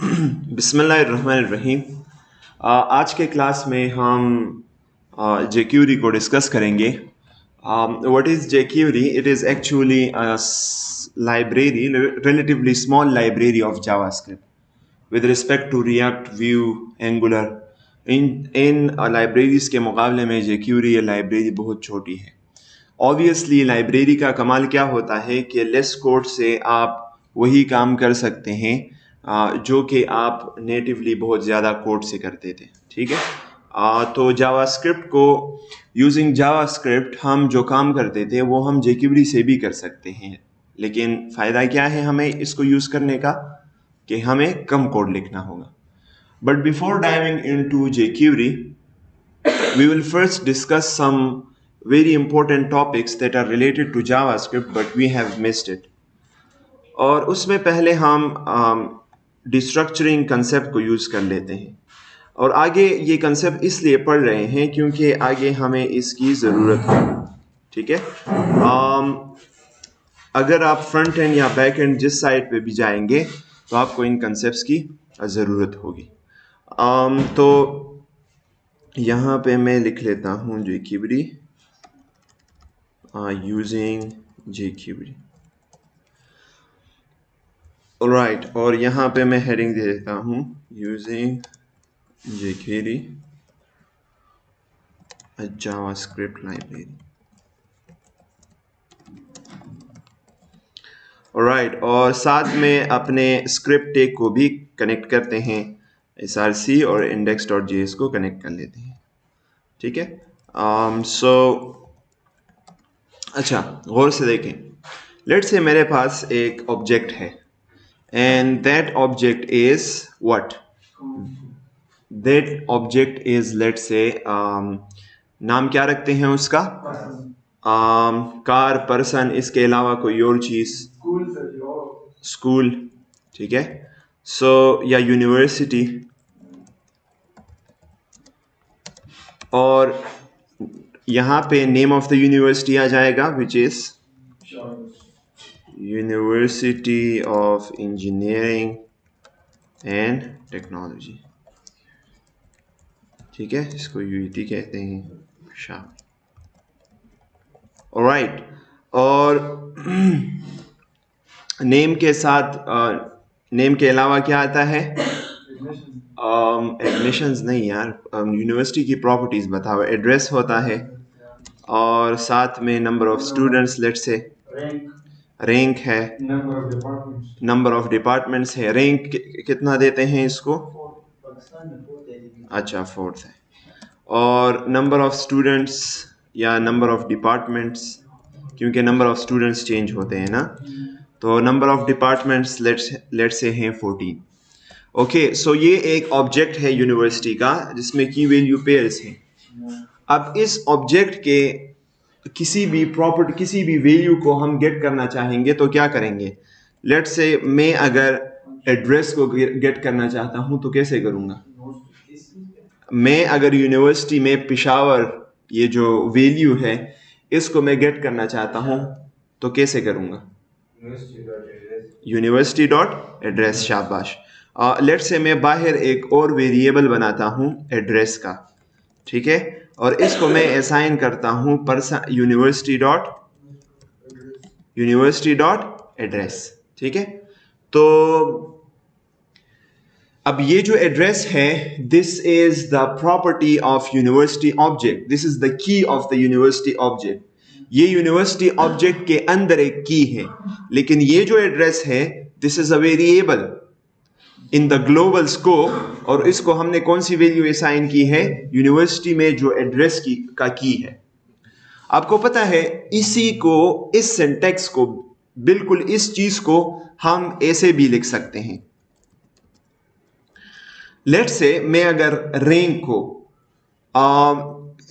बिस्मिल्लाहिर्रहमानिर्रहीम। आज के क्लास में हम jQuery को डिस्कस करेंगे। What is jQuery? It is actually a library, relatively small library of JavaScript with respect to React, Vue, Angular। In libraries के मुकाबले में jQuery ये लाइब्रेरी बहुत छोटी है। ऑब्वियसली लाइब्रेरी का कमाल क्या होता है कि लेस कोड से आप वही काम कर सकते हैं जो कि आप नेटिवली बहुत ज़्यादा कोड से करते थे। ठीक है, तो जावास्क्रिप्ट को यूजिंग जावास्क्रिप्ट हम जो काम करते थे वो हम jQuery से भी कर सकते हैं, लेकिन फ़ायदा क्या है हमें इसको यूज़ करने का कि हमें कम कोड लिखना होगा। But before diving into jQuery, we will first discuss some very important topics that are related to JavaScript but we have missed it। और उसमें पहले हम डिस्ट्रक्चरिंग कंसेप्ट को यूज़ कर लेते हैं, और आगे ये कंसेप्ट इसलिए पढ़ रहे हैं क्योंकि आगे हमें इसकी ज़रूरत है। ठीक है, अगर आप फ्रंट एंड या बैक एंड जिस साइड पे भी जाएंगे तो आपको इन कंसेप्ट्स की ज़रूरत होगी। तो यहाँ पे मैं लिख लेता हूँ jQuery, यूजिंग jQuery। ऑलराइट, और यहाँ पे मैं हेडिंग दे देता हूँ using jQuery a JavaScript library। Alright, और साथ में अपने स्क्रिप्ट टैग को भी कनेक्ट करते हैं, src और index.js को कनेक्ट कर लेते हैं। ठीक है, अच्छा गौर से देखें। लेट्स से मेरे पास एक ऑब्जेक्ट है and that object is what? That object is, let's say नाम क्या रखते हैं उसका? कार, पर्सन, इसके अलावा कोई और चीज? स्कूल। ठीक है, सो या यूनिवर्सिटी। और यहाँ पे नेम ऑफ द यूनिवर्सिटी आ जाएगा which is university of engineering and technology. ठीक है, इसको यूईटी कहते हैं, शाह। ऑलराइट, और नेम के साथ नेम के अलावा क्या आता है? एडमिशंस नहीं यार, यूनिवर्सिटी की प्रॉपर्टीज बताओ। एड्रेस होता है, और साथ में number of students, let's say rank है, नंबर ऑफ डिपार्टमेंट्स है। रैंक कितना देते हैं इसको? अच्छा, 4th है। और नंबर ऑफ स्टूडेंट्स या नंबर ऑफ डिपार्टमेंट्स, क्योंकि नंबर ऑफ स्टूडेंट्स चेंज होते हैं ना, तो number of departments let's say हैं 14। ओके, सो ये एक ऑब्जेक्ट है यूनिवर्सिटी का जिसमें की वैल्यू पेयर्स हैं। अब इस ऑब्जेक्ट के किसी भी प्रॉपर्टी, किसी भी वैल्यू को हम गेट करना चाहेंगे तो क्या करेंगे? लेट्स से मैं अगर एड्रेस को गेट करना चाहता हूं तो कैसे करूंगा? मैं अगर यूनिवर्सिटी में पेशावर, ये जो वैल्यू है, इसको मैं गेट करना चाहता हूं तो कैसे करूंगा? University dot address. शाबाश। लेट्स से मैं बाहर एक और वेरिएबल बनाता हूं एड्रेस का। ठीक है, और इसको मैं असाइन करता हूं यूनिवर्सिटी डॉट एड्रेस। ठीक है, तो अब ये जो एड्रेस है, this is the property of university object, this is the key of the university object. ये यूनिवर्सिटी ऑब्जेक्ट के अंदर एक की है, लेकिन ये जो एड्रेस है this is a variable in the global scope, और इसको हमने कौन सी वैल्यू असाइन की है? यूनिवर्सिटी में जो एड्रेस का की है। आपको पता है, इसी को, इस सिंटैक्स को, बिल्कुल इस चीज को हम ऐसे भी लिख सकते हैं। लेट्स से मैं अगर रैंक को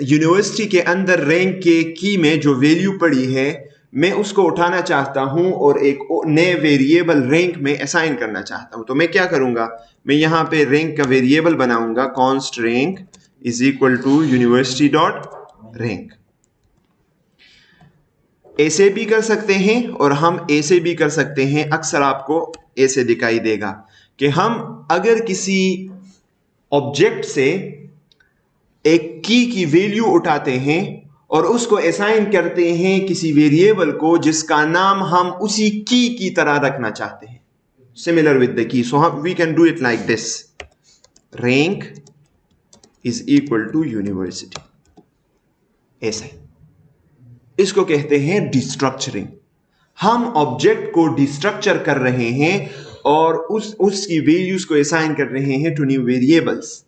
यूनिवर्सिटी के अंदर रैंक के की में जो वैल्यू पड़ी है, मैं उसको उठाना चाहता हूं और एक नए वेरिएबल रैंक में असाइन करना चाहता हूं, तो मैं क्या करूंगा? मैं यहां पे रैंक का वेरिएबल बनाऊंगा, const rank is equal to university dot rank. ऐसे भी कर सकते हैं और हम ऐसे भी कर सकते हैं। अक्सर आपको ऐसे दिखाई देगा कि हम अगर किसी ऑब्जेक्ट से एक की वैल्यू उठाते हैं और उसको असाइन करते हैं किसी वेरिएबल को जिसका नाम हम उसी की तरह रखना चाहते हैं, similar with the key, so we can do it like this, rank is equal to university, ऐसे। इसको कहते हैं डिस्ट्रक्चरिंग। हम ऑब्जेक्ट को डिस्ट्रक्चर कर रहे हैं और उसकी वैल्यूज को असाइन कर रहे हैं टू न्यू वेरिएबल्स।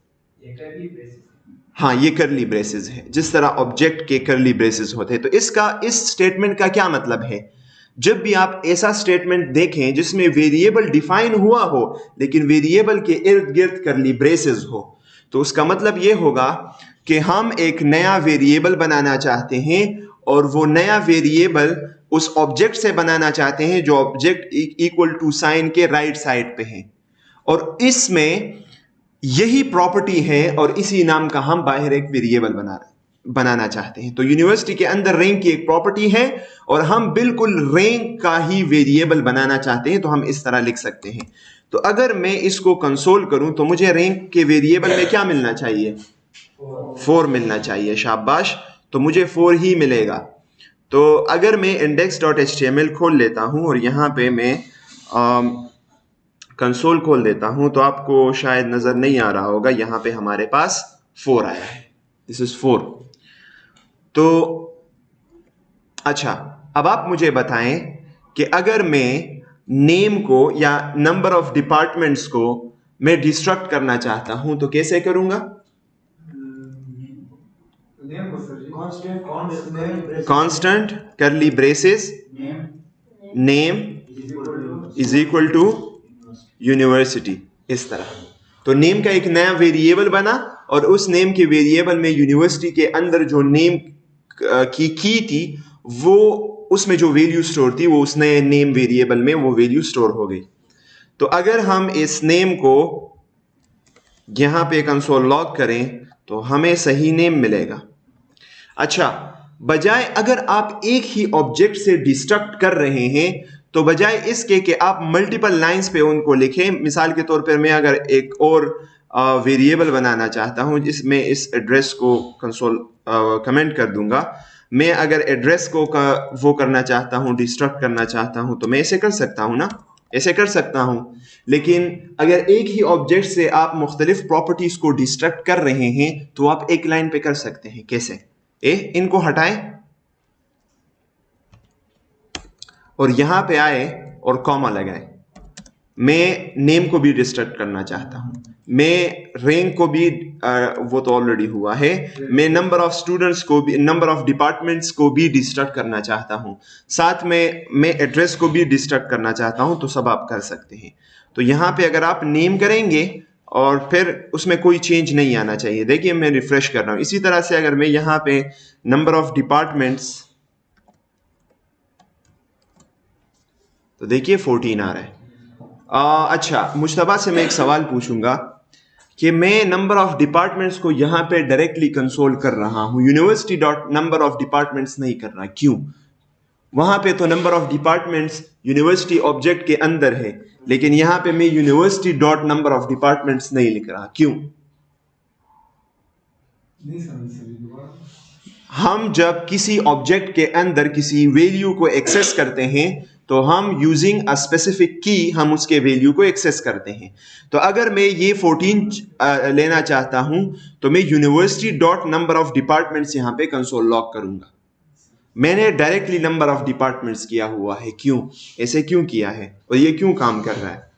हाँ, ये करली ब्रेसेस है, जिस तरह ऑब्जेक्ट के करली ब्रेसेस होते हैं। तो इस स्टेटमेंट का क्या मतलब है? जब भी आप ऐसा स्टेटमेंट देखें जिसमें वेरिएबल डिफाइन हुआ हो लेकिन वेरिएबल के इर्द गिर्द करली ब्रेसेस हो, तो उसका मतलब यह होगा कि हम एक नया वेरिएबल बनाना चाहते हैं और वो नया वेरिएबल उस ऑब्जेक्ट से बनाना चाहते हैं जो ऑब्जेक्ट इक्वल टू साइन के राइट साइड पे है, और इसमें यही प्रॉपर्टी है और इसी नाम का हम बाहर एक वेरिएबल बनाना चाहते हैं। तो यूनिवर्सिटी के अंदर रैंक की एक प्रॉपर्टी है और हम बिल्कुल रैंक का ही वेरिएबल बनाना चाहते हैं, तो हम इस तरह लिख सकते हैं। तो अगर मैं इसको कंसोल करूं तो मुझे रैंक के वेरिएबल में क्या मिलना चाहिए? 4 मिलना चाहिए। शाबाश, तो मुझे 4 ही मिलेगा। तो अगर मैं index.html खोल लेता हूं और यहां पे मैं कंसोल खोल देता हूं तो आपको शायद नजर नहीं आ रहा होगा, यहां पे हमारे पास 4 आया है, दिस इज 4। तो अच्छा, अब आप मुझे बताएं कि अगर मैं नेम को या नंबर ऑफ डिपार्टमेंट्स को मैं डिस्ट्रक्ट करना चाहता हूं तो कैसे करूंगा? Constant curly braces name is equal to university, इस तरह। तो नेम का एक नया वेरिएबल बना और उस नेम के वेरिएबल में यूनिवर्सिटी के अंदर जो नेम की थी वो उसमें जो वैल्यू स्टोर थी वो उस नए नेम वेरिएबल में वो वैल्यू स्टोर हो गई। तो अगर हम इस नेम को यहां पे कंसोल लॉग करें तो हमें सही नेम मिलेगा। अच्छा, बजाय अगर आप एक ही ऑब्जेक्ट से डिस्ट्रक्ट कर रहे हैं तो बजाय इसके कि आप मल्टीपल लाइंस पे उनको लिखें, मिसाल के तौर पर मैं अगर एक और वेरिएबल बनाना चाहता हूं जिसमें इस एड्रेस को कंसोल कमेंट कर दूंगा, मैं अगर एड्रेस को वो करना चाहता हूं, डिस्ट्रक्ट करना चाहता हूं, तो मैं ऐसे कर सकता हूं ना, ऐसे कर सकता हूं। लेकिन अगर एक ही ऑब्जेक्ट से आप मुख्तलिफ प्रॉपर्टीज को डिस्ट्रक्ट कर रहे हैं तो आप एक लाइन पे कर सकते हैं। कैसे? इनको हटाएं और यहां पे आए और कॉमा लगाएं। मैं नेम को भी डिस्ट्रक्ट करना चाहता हूं, मैं रैंक को भी वो तो ऑलरेडी हुआ है, मैं नंबर ऑफ स्टूडेंट्स को भी, नंबर ऑफ डिपार्टमेंट्स को भी डिस्ट्रक्ट करना चाहता हूं, साथ में मैं एड्रेस को भी डिस्ट्रक्ट करना चाहता हूं, तो सब आप कर सकते हैं। तो यहां पे अगर आप नेम करेंगे और फिर उसमें कोई चेंज नहीं आना चाहिए। देखिए मैं रिफ्रेश कर रहा हूं। इसी तरह से अगर मैं यहां पे नंबर ऑफ डिपार्टमेंट्स, तो देखिए 14 आ रहा है। अच्छा, मुश्तबा से मैं एक सवाल पूछूंगा कि मैं नंबर ऑफ डिपार्टमेंट्स को यहां पे डायरेक्टली कंसोल कर रहा हूं, university dot number of departments नहीं कर रहा, क्यों? वहां पे तो number of departments university object के अंदर है, लेकिन यहां पे मैं university dot number of departments नहीं लिख रहा, क्यों? हम जब किसी ऑब्जेक्ट के अंदर किसी वैल्यू को एक्सेस करते हैं तो हम यूजिंग अ स्पेसिफिक की हम उसके वैल्यू को एक्सेस करते हैं। तो अगर मैं ये 14 लेना चाहता हूं तो मैं university dot number of departments यहां पे कंसोल लॉग करूंगा। मैंने डायरेक्टली नंबर ऑफ डिपार्टमेंट्स किया हुआ है, क्यों? ऐसे क्यों किया है और ये क्यों काम कर रहा है?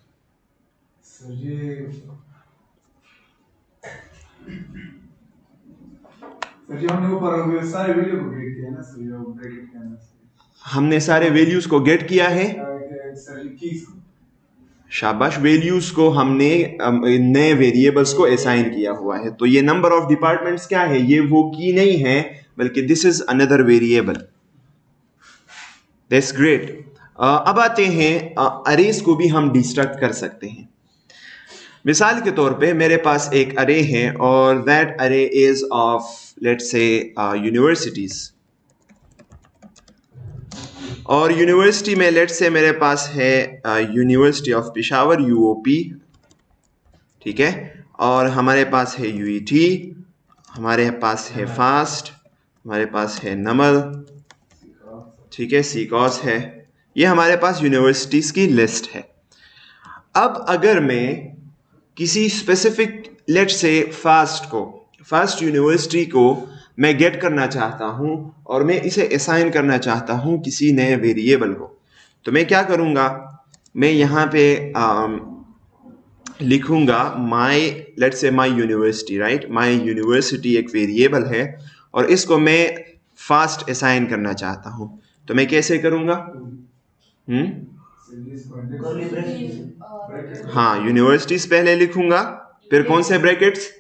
हमने सारे वैल्यूज को गेट किया है। शाबाश, वैल्यूज को हमने नए वेरिएबल्स को असाइन किया हुआ है। तो ये नंबर ऑफ डिपार्टमेंट्स क्या है? ये वो की नहीं है बल्कि this is another variable. That's great. अब आते हैं अरेज को भी हम डिस्ट्रक्ट कर सकते हैं। मिसाल के तौर पे मेरे पास एक अरे है और दैट अरे is of let's say universities, और यूनिवर्सिटी में लेट्स से मेरे पास है यूनिवर्सिटी ऑफ पेशावर यूओपी ठीक है, और हमारे पास है यूईटी, हमारे पास है फास्ट, हमारे पास है नमल, ठीक है, सीकॉस है। ये हमारे पास यूनिवर्सिटीज की लिस्ट है। अब अगर मैं किसी स्पेसिफिक लेट से फास्ट यूनिवर्सिटी को मैं गेट करना चाहता हूं और मैं इसे असाइन करना चाहता हूं किसी नए वेरिएबल को, तो मैं क्या करूंगा, मैं यहाँ पे लिखूंगा my, let's say my university, right, my university एक वेरिएबल है और इसको मैं फास्ट असाइन करना चाहता हूं, तो मैं कैसे करूंगा? हाँ, यूनिवर्सिटीज पहले लिखूंगा, फिर कौन से ब्रैकेट्स?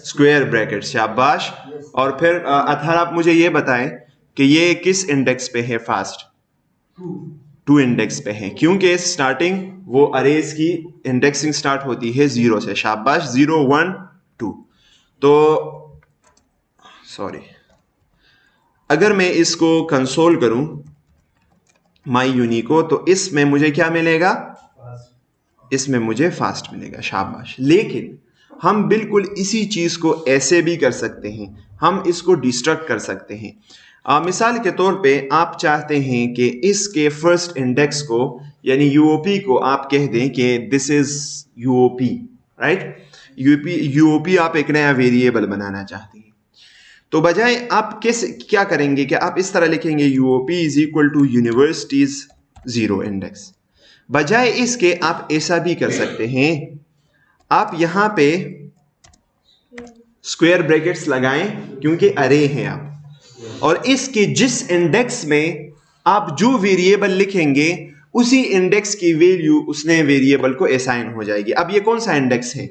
स्क्वायर ब्रैकेट, शाबाश। और फिर अथार आप मुझे ये बताएं कि ये किस इंडेक्स पे है? फास्ट 2 इंडेक्स पे है, क्योंकि स्टार्टिंग वो अरेज की इंडेक्सिंग स्टार्ट होती है 0 से, शाबाश, 0 1 2। तो सॉरी, अगर मैं इसको कंसोल करूं माई यूनी को, तो इसमें मुझे क्या मिलेगा? इसमें मुझे फास्ट मिलेगा, शाबाश। लेकिन हम बिल्कुल इसी चीज को ऐसे भी कर सकते हैं, हम इसको डिस्ट्रक्ट कर सकते हैं। मिसाल के तौर पे आप चाहते हैं कि इसके फर्स्ट इंडेक्स को यानी यूओपी को आप कह दें कि दिस इज यूओपी, राइट, यूओपी आप एक नया वेरिएबल बनाना चाहते हैं, तो बजाय आप कैसे क्या करेंगे कि आप इस तरह लिखेंगे UOP is equal to universities 0 index. बजाय इसके आप ऐसा भी कर सकते हैं, आप यहां पे स्क्वायर ब्रैकेट्स लगाएं क्योंकि अरे हैं आप, और इसके जिस इंडेक्स में आप जो वेरिएबल लिखेंगे उसी इंडेक्स की वैल्यू उस नए वेरिएबल को असाइन हो जाएगी। अब ये कौन सा इंडेक्स है?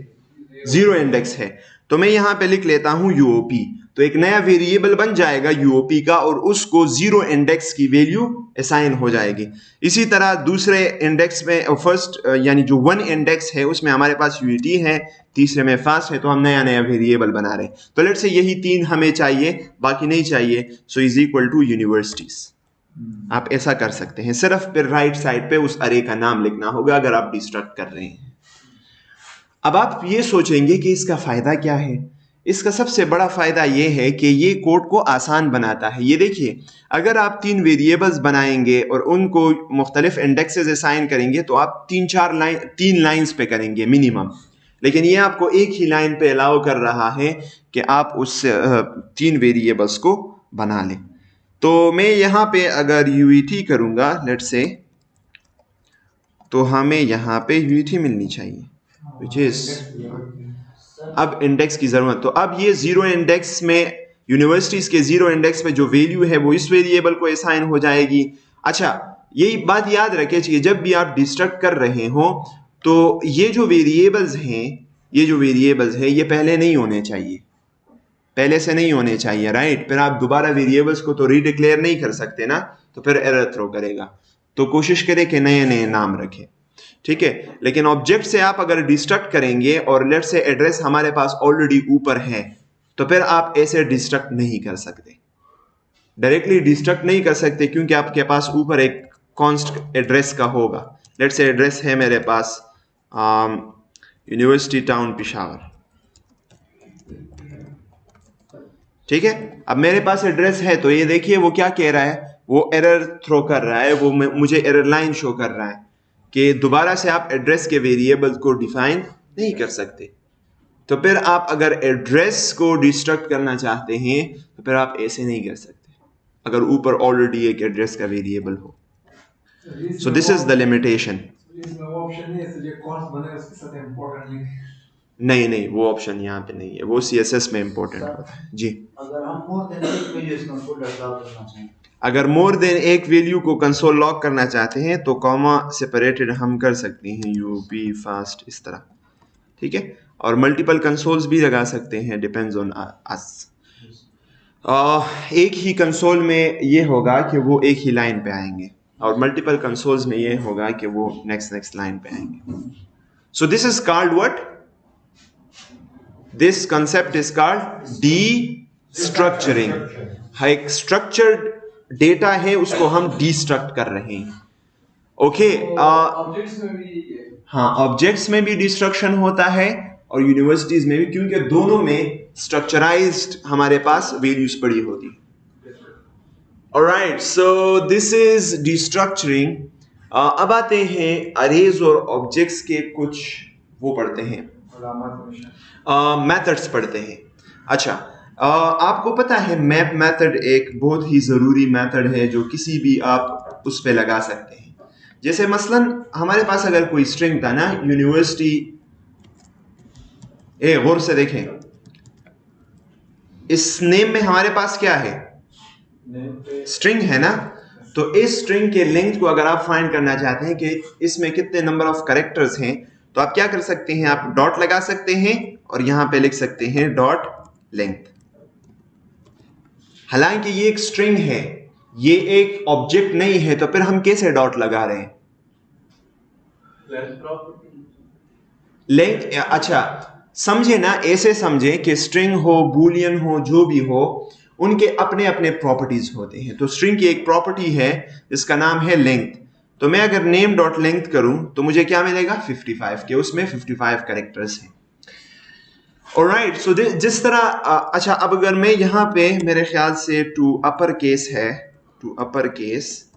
0 इंडेक्स है, तो मैं यहां पे लिख लेता हूं यूओपी, तो एक नया वेरिएबल बन जाएगा यूओपी का और उसको 0 इंडेक्स की वैल्यू असाइन हो जाएगी। इसी तरह दूसरे इंडेक्स में फर्स्ट यानी जो 1 इंडेक्स है उसमें हमारे पास यूईटी है, तीसरे में फास्ट है, तो हम नया नया वेरिएबल बना रहे हैं। तो लेट्स से यही 3 हमें चाहिए, बाकी नहीं चाहिए, so is equal to universities. आप ऐसा कर सकते हैं, सिर्फ फिर राइट साइड पे उस अरे का नाम लिखना होगा अगर आप डिस्ट्रक्ट कर रहे हैं। अब आप ये सोचेंगे कि इसका फायदा क्या है? इसका सबसे बड़ा फायदा यह है कि ये कोड को आसान बनाता है। ये देखिए, अगर आप 3 वेरिएबल्स बनाएंगे और उनको मुख्तलिफ इंडेक्सेस असाइन करेंगे तो आप 3 लाइन्स पे करेंगे मिनिमम, लेकिन ये आपको एक ही लाइन पे अलाउ कर रहा है कि आप उस 3 वेरिएबल्स को बना लें। तो मैं यहाँ पे अगर यूईटी करूँगा लेट्स से, तो हमें यहाँ पे यूईटी मिलनी चाहिए, विच इज अब इंडेक्स की जरूरत। तो अब ये 0 इंडेक्स में, यूनिवर्सिटीज के 0 इंडेक्स में जो वैल्यू है वो इस वेरिएबल को असाइन हो जाएगी। अच्छा, यही बात याद रखें कि जब भी आप डिस्ट्रक्ट कर रहे हो तो ये जो वेरिएबल्स हैं ये पहले नहीं होने चाहिए, पहले से नहीं होने चाहिए, राइट। फिर आप दोबारा वेरिएबल्स को तो रीडिक्लेयर नहीं कर सकते ना, तो फिर एरर थ्रो करेगा। तो कोशिश करें कि नए नए नाम रखें, ठीक है। लेकिन ऑब्जेक्ट से आप अगर डिस्ट्रक्ट करेंगे और लेट से एड्रेस हमारे पास ऑलरेडी ऊपर है, तो फिर आप ऐसे डिस्ट्रक्ट नहीं कर सकते, डायरेक्टली डिस्ट्रक्ट नहीं कर सकते, क्योंकि आपके पास ऊपर एक कॉन्स्ट एड्रेस का होगा। लेट से एड्रेस है मेरे पास यूनिवर्सिटी टाउन पेशावर, ठीक है। अब मेरे पास एड्रेस है, तो ये देखिए वो क्या कह रहा है, वो एरर थ्रो कर रहा है, वो मुझे एरर लाइन शो कर रहा है कि दोबारा से आप एड्रेस के वेरिएबल को डिफाइन नहीं कर सकते। तो फिर आप अगर एड्रेस को डिस्ट्रक्ट करना चाहते हैं तो फिर आप ऐसे नहीं कर सकते अगर ऊपर ऑलरेडी एक एड्रेस का वेरिएबल हो। सो दिस इज द लिमिटेशन। नहीं, वो ऑप्शन यहाँ पे नहीं है, वो CSS में इंपॉर्टेंट होता है जी। अगर हम मोर देन एक वैल्यू कंसोल लॉक करना चाहें, अगर मोर देन एक वैल्यू को कंसोल लॉक करना चाहते हैं तो कॉमा सेपरेटेड हम कर सकते हैं, यूपी फास्ट इस तरह, ठीक है। और मल्टीपल कंसोल्स भी लगा सकते हैं, डिपेंड्स ऑन अस। एक ही कंसोल में ये होगा कि वो एक ही लाइन पे आएंगे, और मल्टीपल कंसोल्स में ये होगा कि वो नेक्स्ट लाइन पे आएंगे। So this is called what? This concept is called destructuring. एक स्ट्रक्चर्ड डेटा है उसको हम डिस्ट्रक्ट कर रहे हैं, ओके। ऑब्जेक्ट्स में भी हाँ, ऑब्जेक्ट्स में भी डिस्ट्रक्शन होता है और यूनिवर्सिटीज में भी, क्योंकि दोनों में स्ट्रक्चराइज्ड हमारे पास वैल्यूज पड़ी होती है। Alright, so this is destructuring. अब आते हैं अरेज और ऑब्जेक्ट्स के कुछ वो पढ़ते हैं, मेथड्स पढ़ते हैं। अच्छा, आपको पता है मैप मेथड एक बहुत ही ज़रूरी मेथड है जो किसी भी आप उस पे लगा सकते हैं। जैसे मसलन हमारे पास अगर कोई स्ट्रिंग था ना, यूनिवर्सिटी, गौर से देखें, इस नेम में हमारे पास क्या है, स्ट्रिंग है ना। तो इस स्ट्रिंग के लेंथ को अगर आप फाइंड करना चाहते हैं कि इसमें कितने नंबर ऑफ कैरेक्टर्स हैं, तो आप क्या कर सकते हैं, आप डॉट लगा सकते हैं और यहां पे लिख सकते हैं डॉट लेंथ। हालांकि ये एक स्ट्रिंग है, ये एक ऑब्जेक्ट नहीं है, तो फिर हम कैसे डॉट लगा रहे हैं? लेंथ, अच्छा समझे ना, ऐसे समझे कि स्ट्रिंग हो, बूलियन हो, जो भी हो, उनके अपने अपने प्रॉपर्टीज होते हैं। तो स्ट्रिंग की एक प्रॉपर्टी है जिसका नाम है लेंथ। तो मैं अगर नेम डॉट लेंथ करूं तो मुझे क्या मिलेगा, 55 के उसमें 55 कैरेक्टर्स हैं। ऑलराइट, सो जिस तरह अच्छा, अब अगर मैं यहां पे मेरे ख्याल से टू अपर केस है, टू अपर केस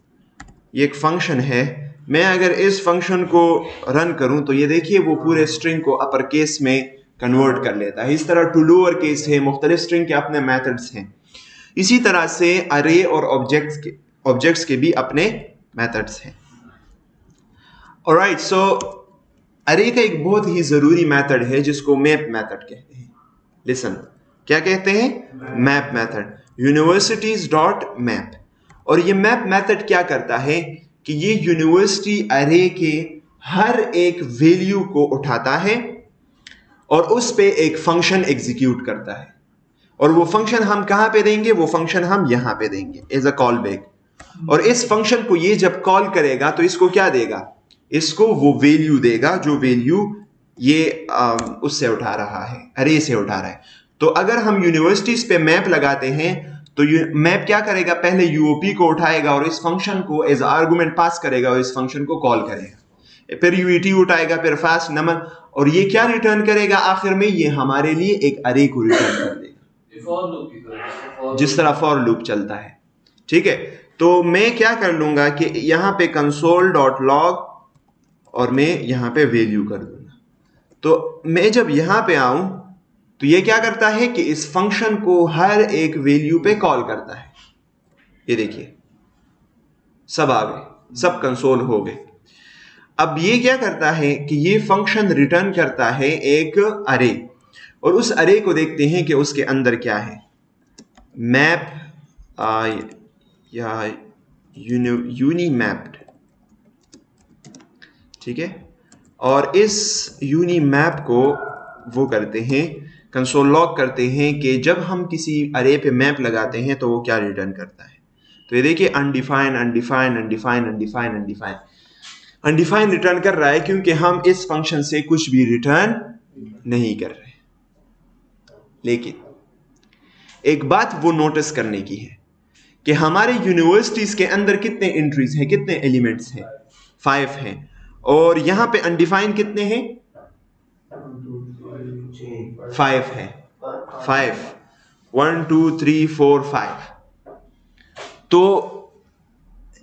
ये एक फंक्शन है, मैं अगर इस फंक्शन को रन करूं तो ये देखिए वो पूरे स्ट्रिंग को अपर केस में कन्वर्ट कर लेता है। इस तरह टू लोअर केस है, मुख्तलिफ स्ट्रिंग के अपने मेथड्स हैं। इसी तरह से अरे और ऑब्जेक्ट्स के भी अपने मेथड्स हैं। ऑलराइट, सो अरे का एक बहुत ही जरूरी मेथड है जिसको मैप मेथड कहते हैं। लिसन, क्या कहते हैं? Map method, universities dot map. और ये मैप मेथड क्या करता है कि ये यूनिवर्सिटी अरे के हर एक वैल्यू को उठाता है और उस पे एक फंक्शन एग्जीक्यूट करता है। और वो फंक्शन हम कहां पे देंगे? वो फंक्शन हम यहां पे देंगे एज अ कॉल बैक। और इस फंक्शन को ये जब कॉल करेगा तो इसको क्या देगा? इसको वो वैल्यू देगा जो वैल्यू ये उससे उठा रहा है, अरे से उठा रहा है। तो अगर हम यूनिवर्सिटीज पे मैप लगाते हैं तो मैप क्या करेगा? पहले यूओपी को उठाएगा और इस फंक्शन को एज आर्गुमेंट पास करेगा और इस फंक्शन को कॉल करेगा, फिर यूईटी उठाएगा, फिर फास्ट नंबर, और ये क्या रिटर्न करेगा आखिर में? ये हमारे लिए एक अरे को रिटर्न कर देगा, जिस तरह फॉर लूप चलता है। ठीक है, तो मैं क्या कर लूंगा कि यहां पे कंसोल डॉट लॉग और मैं यहां पे वैल्यू कर दूंगा। तो मैं जब यहां पे आऊं तो ये क्या करता है कि इस फंक्शन को हर एक वैल्यू पे कॉल करता है। ये देखिए सब आ गए, सब कंसोल हो गए। अब ये क्या करता है कि ये फंक्शन रिटर्न करता है एक अरे, और उस अरे को देखते हैं कि उसके अंदर क्या है। मैप या यूनी मैप्ड, ठीक है, और इस यूनी मैप को वो करते हैं, कंसोल लॉग करते हैं कि जब हम किसी अरे पे मैप लगाते हैं तो वो क्या रिटर्न करता है। तो ये देखिए undefined undefined undefined undefined undefined undefined return कर रहा है, क्योंकि हम इस फंक्शन से कुछ भी रिटर्न नहीं कर रहे। लेकिन एक बात वो नोटिस करने की है कि हमारे यूनिवर्सिटीज के अंदर कितने एंट्रीज हैं, कितने एलिमेंट्स हैं? 5 हैं। और यहां पे अनडिफाइंड कितने हैं? 5 हैं। 5, 1 2 3 4 5। तो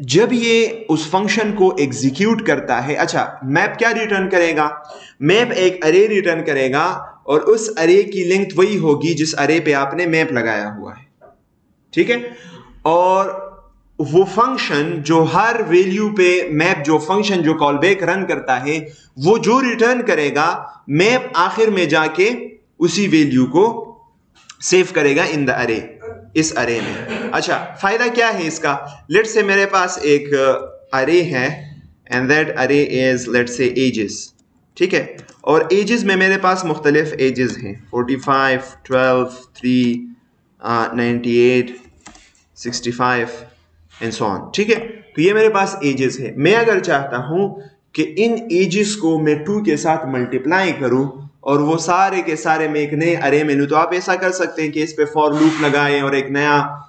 जब ये उस फंक्शन को एग्जीक्यूट करता है, अच्छा मैप क्या रिटर्न करेगा? मैप एक अरे रिटर्न करेगा और उस अरे की लेंथ वही होगी जिस अरे पे आपने मैप लगाया हुआ है। ठीक है, और वो फंक्शन जो हर वैल्यू पे मैप, जो फंक्शन जो कॉल बैक रन करता है, वो जो रिटर्न करेगा मैप आखिर में जाके उसी वैल्यू को सेव करेगा इन द अरे, इस अरे में। अच्छा, फायदा क्या है इसका? लेट्स से मेरे पास एक अरे है एंड दैट अरे इज लेट्स से एजेस, ठीक है, और एजेस में मेरे पास मुख्तलिफ एजेस हैं, 45 12 3 98 65 एंड सो ऑन। ठीक है, तो ये मेरे पास एजेस है। मैं अगर चाहता हूं कि इन एजेस को मैं 2 के साथ मल्टीप्लाई करूं और वो सारे के सारे मैं एक नए अरे में लूं, तो आप ऐसा कर सकते हैं कि इस पे फॉर लूप लगाएं और एक नया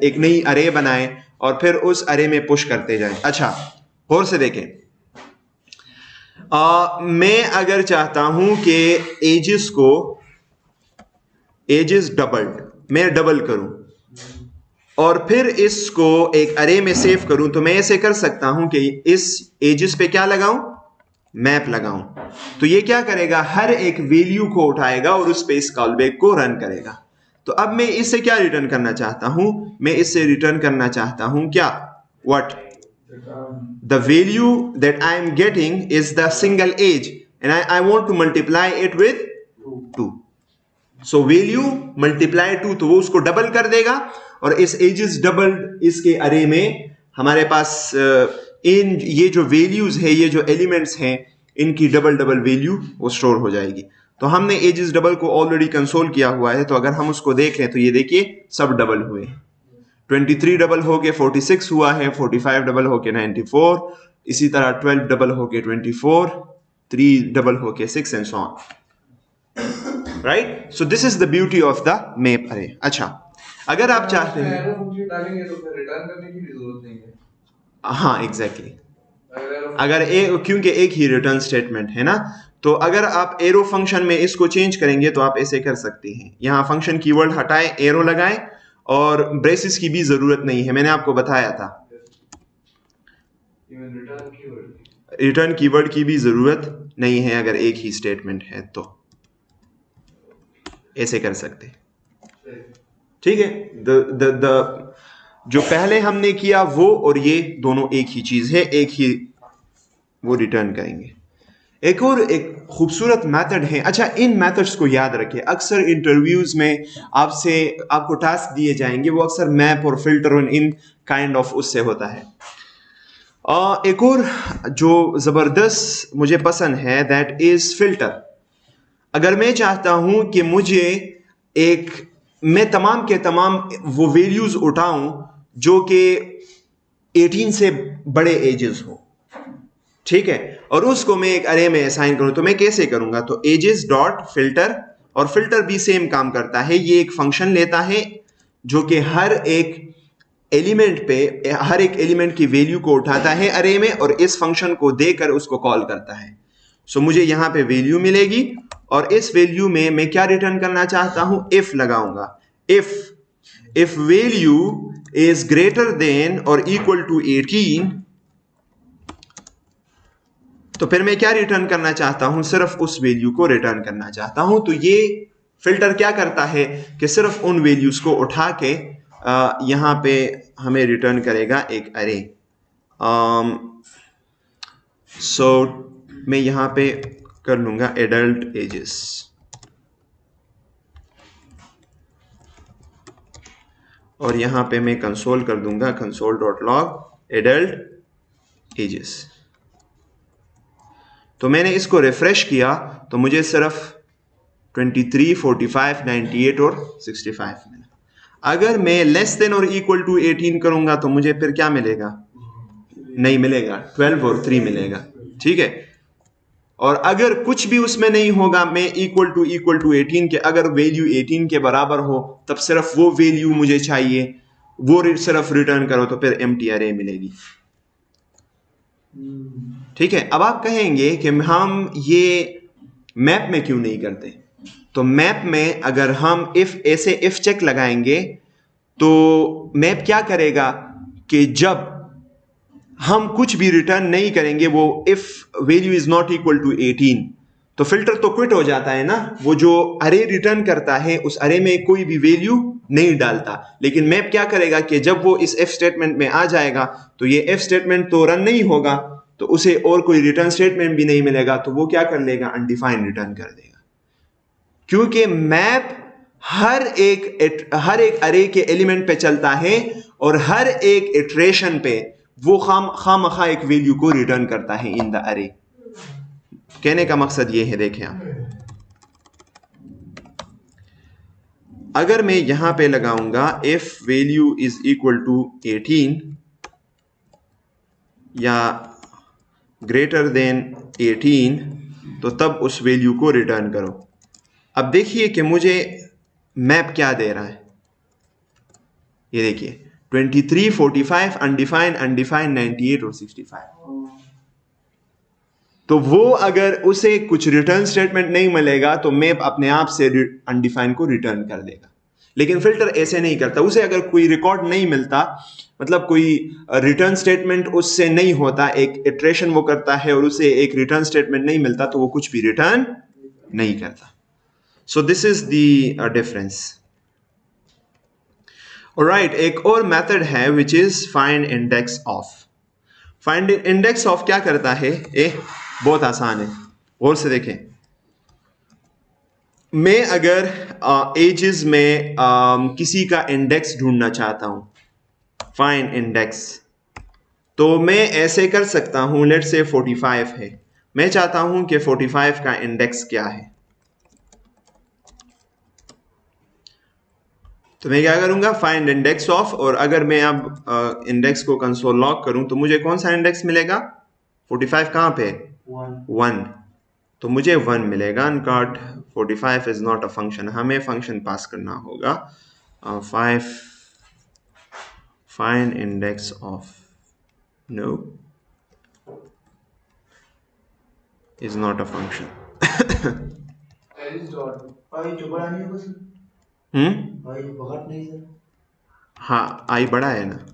एक नई अरे बनाएं और फिर उस अरे में पुश करते जाएं। अच्छा, और से देखें, मैं अगर चाहता हूं कि एजेस डबल्ड, मैं डबल करूं और फिर इसको एक अरे में सेव करूं, तो मैं ऐसे कर सकता हूं कि इस एजेस पे क्या लगाऊं, मैप लगाऊं। तो ये क्या करेगा, हर एक वैल्यू को उठाएगा और उस पे इस कॉलबैक को रन करेगा। तो अब मैं इससे क्या रिटर्न करना चाहता हूं, मैं इससे रिटर्न करना चाहता हूं क्या, what, the value that I am getting is the single age and I want to multiply it with 2. So value multiply 2, तो वो उसको डबल कर देगा और इस एजेस डबल इसके अरे में हमारे पास इन ये जो वैल्यूज है, ये जो एलिमेंट्स हैं, इनकी डबल डबल वैल्यू वो स्टोर हो जाएगी। तो हमने एजेस डबल को ऑलरेडी कंसोल किया हुआ है, तो अगर हम उसको देख लें तो ये देखिए सब डबल हुए हैं। 23 डबल हो के 46 हुआ है, 45 डबल हो के 94, इसी तरह 12 डबल हो के 24, 3 डबल हो के 6 and so on, right. So this is the beauty of the map अरे। अच्छा, अगर आप चाहते हैं एरो फंक्शन डालेंगे तो फिर रिटर्न करने की भी जरूरत नहीं है। हाँ एग्जैक्टली, अगर क्योंकि एक ही रिटर्न स्टेटमेंट है ना, तो अगर आप एरो फंक्शन में इसको चेंज करेंगे तो आप ऐसे कर सकते हैं, यहाँ फंक्शन कीवर्ड हटाएं, एरो लगाएं और ब्रेसिस की भी जरूरत नहीं है, मैंने आपको बताया था। रिटर्न कीवर्ड की भी जरूरत नहीं है अगर एक ही स्टेटमेंट है, तो ऐसे कर सकते हैं, ठीक है। द जो पहले हमने किया वो और ये दोनों एक ही चीज है, एक ही वो रिटर्न करेंगे। एक और एक खूबसूरत मेथड है। अच्छा, इन मेथड्स को याद रखिए, अक्सर इंटरव्यूज में आपको टास्क दिए जाएंगे, वो अक्सर मैप और फिल्टर और इन काइंड ऑफ उससे होता है। एक और जो जबरदस्त मुझे पसंद है, दैट इज फिल्टर। अगर मैं चाहता हूं कि मैं तमाम के तमाम वो वैल्यूज उठाऊं जो कि 18 से बड़े एजेस हो, ठीक है, और उसको मैं एक अरे में असाइन करूं, तो मैं कैसे करूंगा, तो एजेस डॉट फिल्टर, और फिल्टर भी सेम काम करता है। ये एक फंक्शन लेता है जो कि हर एक एलिमेंट की वैल्यू को उठाता है अरे में और इस फंक्शन को देकर उसको कॉल करता है। सो मुझे यहां पे वैल्यू मिलेगी और इस वैल्यू में मैं क्या रिटर्न करना चाहता हूं, इफ लगाऊंगा। If value is greater than और इक्वल टू 18, तो फिर मैं क्या रिटर्न करना चाहता हूं, सिर्फ उस वैल्यू को रिटर्न करना चाहता हूं। तो ये फिल्टर क्या करता है कि सिर्फ उन वैल्यूज को उठा के यहां पे हमें रिटर्न करेगा एक अरे। सो मैं यहां पे कर लूंगा एडल्ट एजेस, और यहां पे मैं कंसोल कर दूंगा console.log एडल्ट एजेस। तो मैंने इसको रिफ्रेश किया तो मुझे सिर्फ 23, 45, 98 और 65 मिला। अगर मैं लेस देन और इक्वल टू 18 करूंगा तो मुझे फिर क्या मिलेगा, नहीं मिलेगा, 12 और 3 मिलेगा, ठीक है। और अगर कुछ भी उसमें नहीं होगा, मैं इक्वल टू 18 के अगर वैल्यू 18 के बराबर हो तब सिर्फ वो वैल्यू मुझे चाहिए, वो सिर्फ रिटर्न करो, तो फिर एम्प्टी अरे मिलेगी, ठीक है। अब आप कहेंगे कि हम ये मैप में क्यों नहीं करते, तो मैप में अगर हम ऐसे इफ चेक लगाएंगे तो मैप क्या करेगा कि जब हम कुछ भी रिटर्न नहीं करेंगे, वो if value is not equal to 18, तो फिल्टर तो क्विट हो जाता है ना, वो जो अरे रिटर्न करता है उस अरे में कोई भी वैल्यू नहीं डालता। लेकिन मैप क्या करेगा कि जब वो इस इफ स्टेटमेंट में आ जाएगा तो ये इफ स्टेटमेंट तो रन नहीं होगा, तो उसे और कोई रिटर्न स्टेटमेंट भी नहीं मिलेगा, तो वो क्या कर लेगा, अनडिफाइंड रिटर्न कर देगा। क्योंकि मैप हर एक अरे के एलिमेंट पे चलता है और हर एक इटरेशन पे वो खामखा एक वैल्यू को रिटर्न करता है इन द अरे। कहने का मकसद ये है, देखें आप, अगर मैं यहां पे लगाऊंगा if value is equal to 18 या ग्रेटर देन 18, तो तब उस वैल्यू को रिटर्न करो। अब देखिए कि मुझे मैप क्या दे रहा है, ये देखिए 23, 45, अनडिफाइंड, 98 और 65। तो वो अगर उसे कुछ रिटर्न स्टेटमेंट नहीं मिलेगा तो मैप अपने आप से अनडिफाइंड को रिटर्न कर देगा। लेकिन फिल्टर ऐसे नहीं करता, उसे अगर कोई रिकॉर्ड नहीं मिलता, मतलब कोई रिटर्न स्टेटमेंट उससे नहीं होता, एक इटरेशन वो करता है और उसे एक रिटर्न स्टेटमेंट नहीं मिलता, तो वो कुछ भी रिटर्न नहीं करता। सो this is the difference. Alright, एक और मेथड है which is find index of. Find index of क्या करता है? बहुत आसान है, गौर से देखें। मैं अगर एजेस में किसी का इंडेक्स ढूंढना चाहता हूं, फाइंड इंडेक्स, तो मैं ऐसे कर सकता हूं। लेट से 45 है, मैं चाहता हूं कि 45 का इंडेक्स क्या है, तो मैं क्या करूंगा? Find index of. और अगर मैं अब इंडेक्स को कंसोल लॉग करूं तो मुझे कौन सा इंडेक्स मिलेगा? 45 कहां पे? 1, तो मुझे 1 मिलेगा। Uncaught 45 is not a function, हमें फंक्शन पास करना होगा। 5 find index of, no is not a function. Age dot भाई जो बड़ा नहीं होगा सर, भाई बहुत नहीं सर। हाँ, आई बड़ा है ना।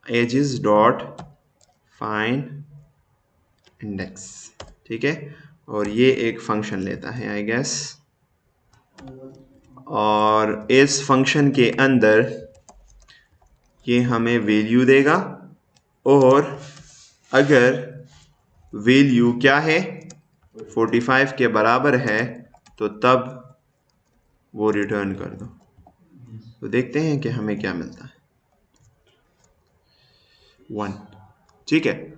एजेस डॉट फाइंड इंडेक्स, ठीक है, और ये एक फंक्शन लेता है आई गेस, और इस फंक्शन के अंदर ये हमें वैल्यू देगा, और अगर वैल्यू क्या है? 45 के बराबर है, तो तब वो रिटर्न कर दो। तो देखते हैं कि हमें क्या मिलता है। 1, ठीक है।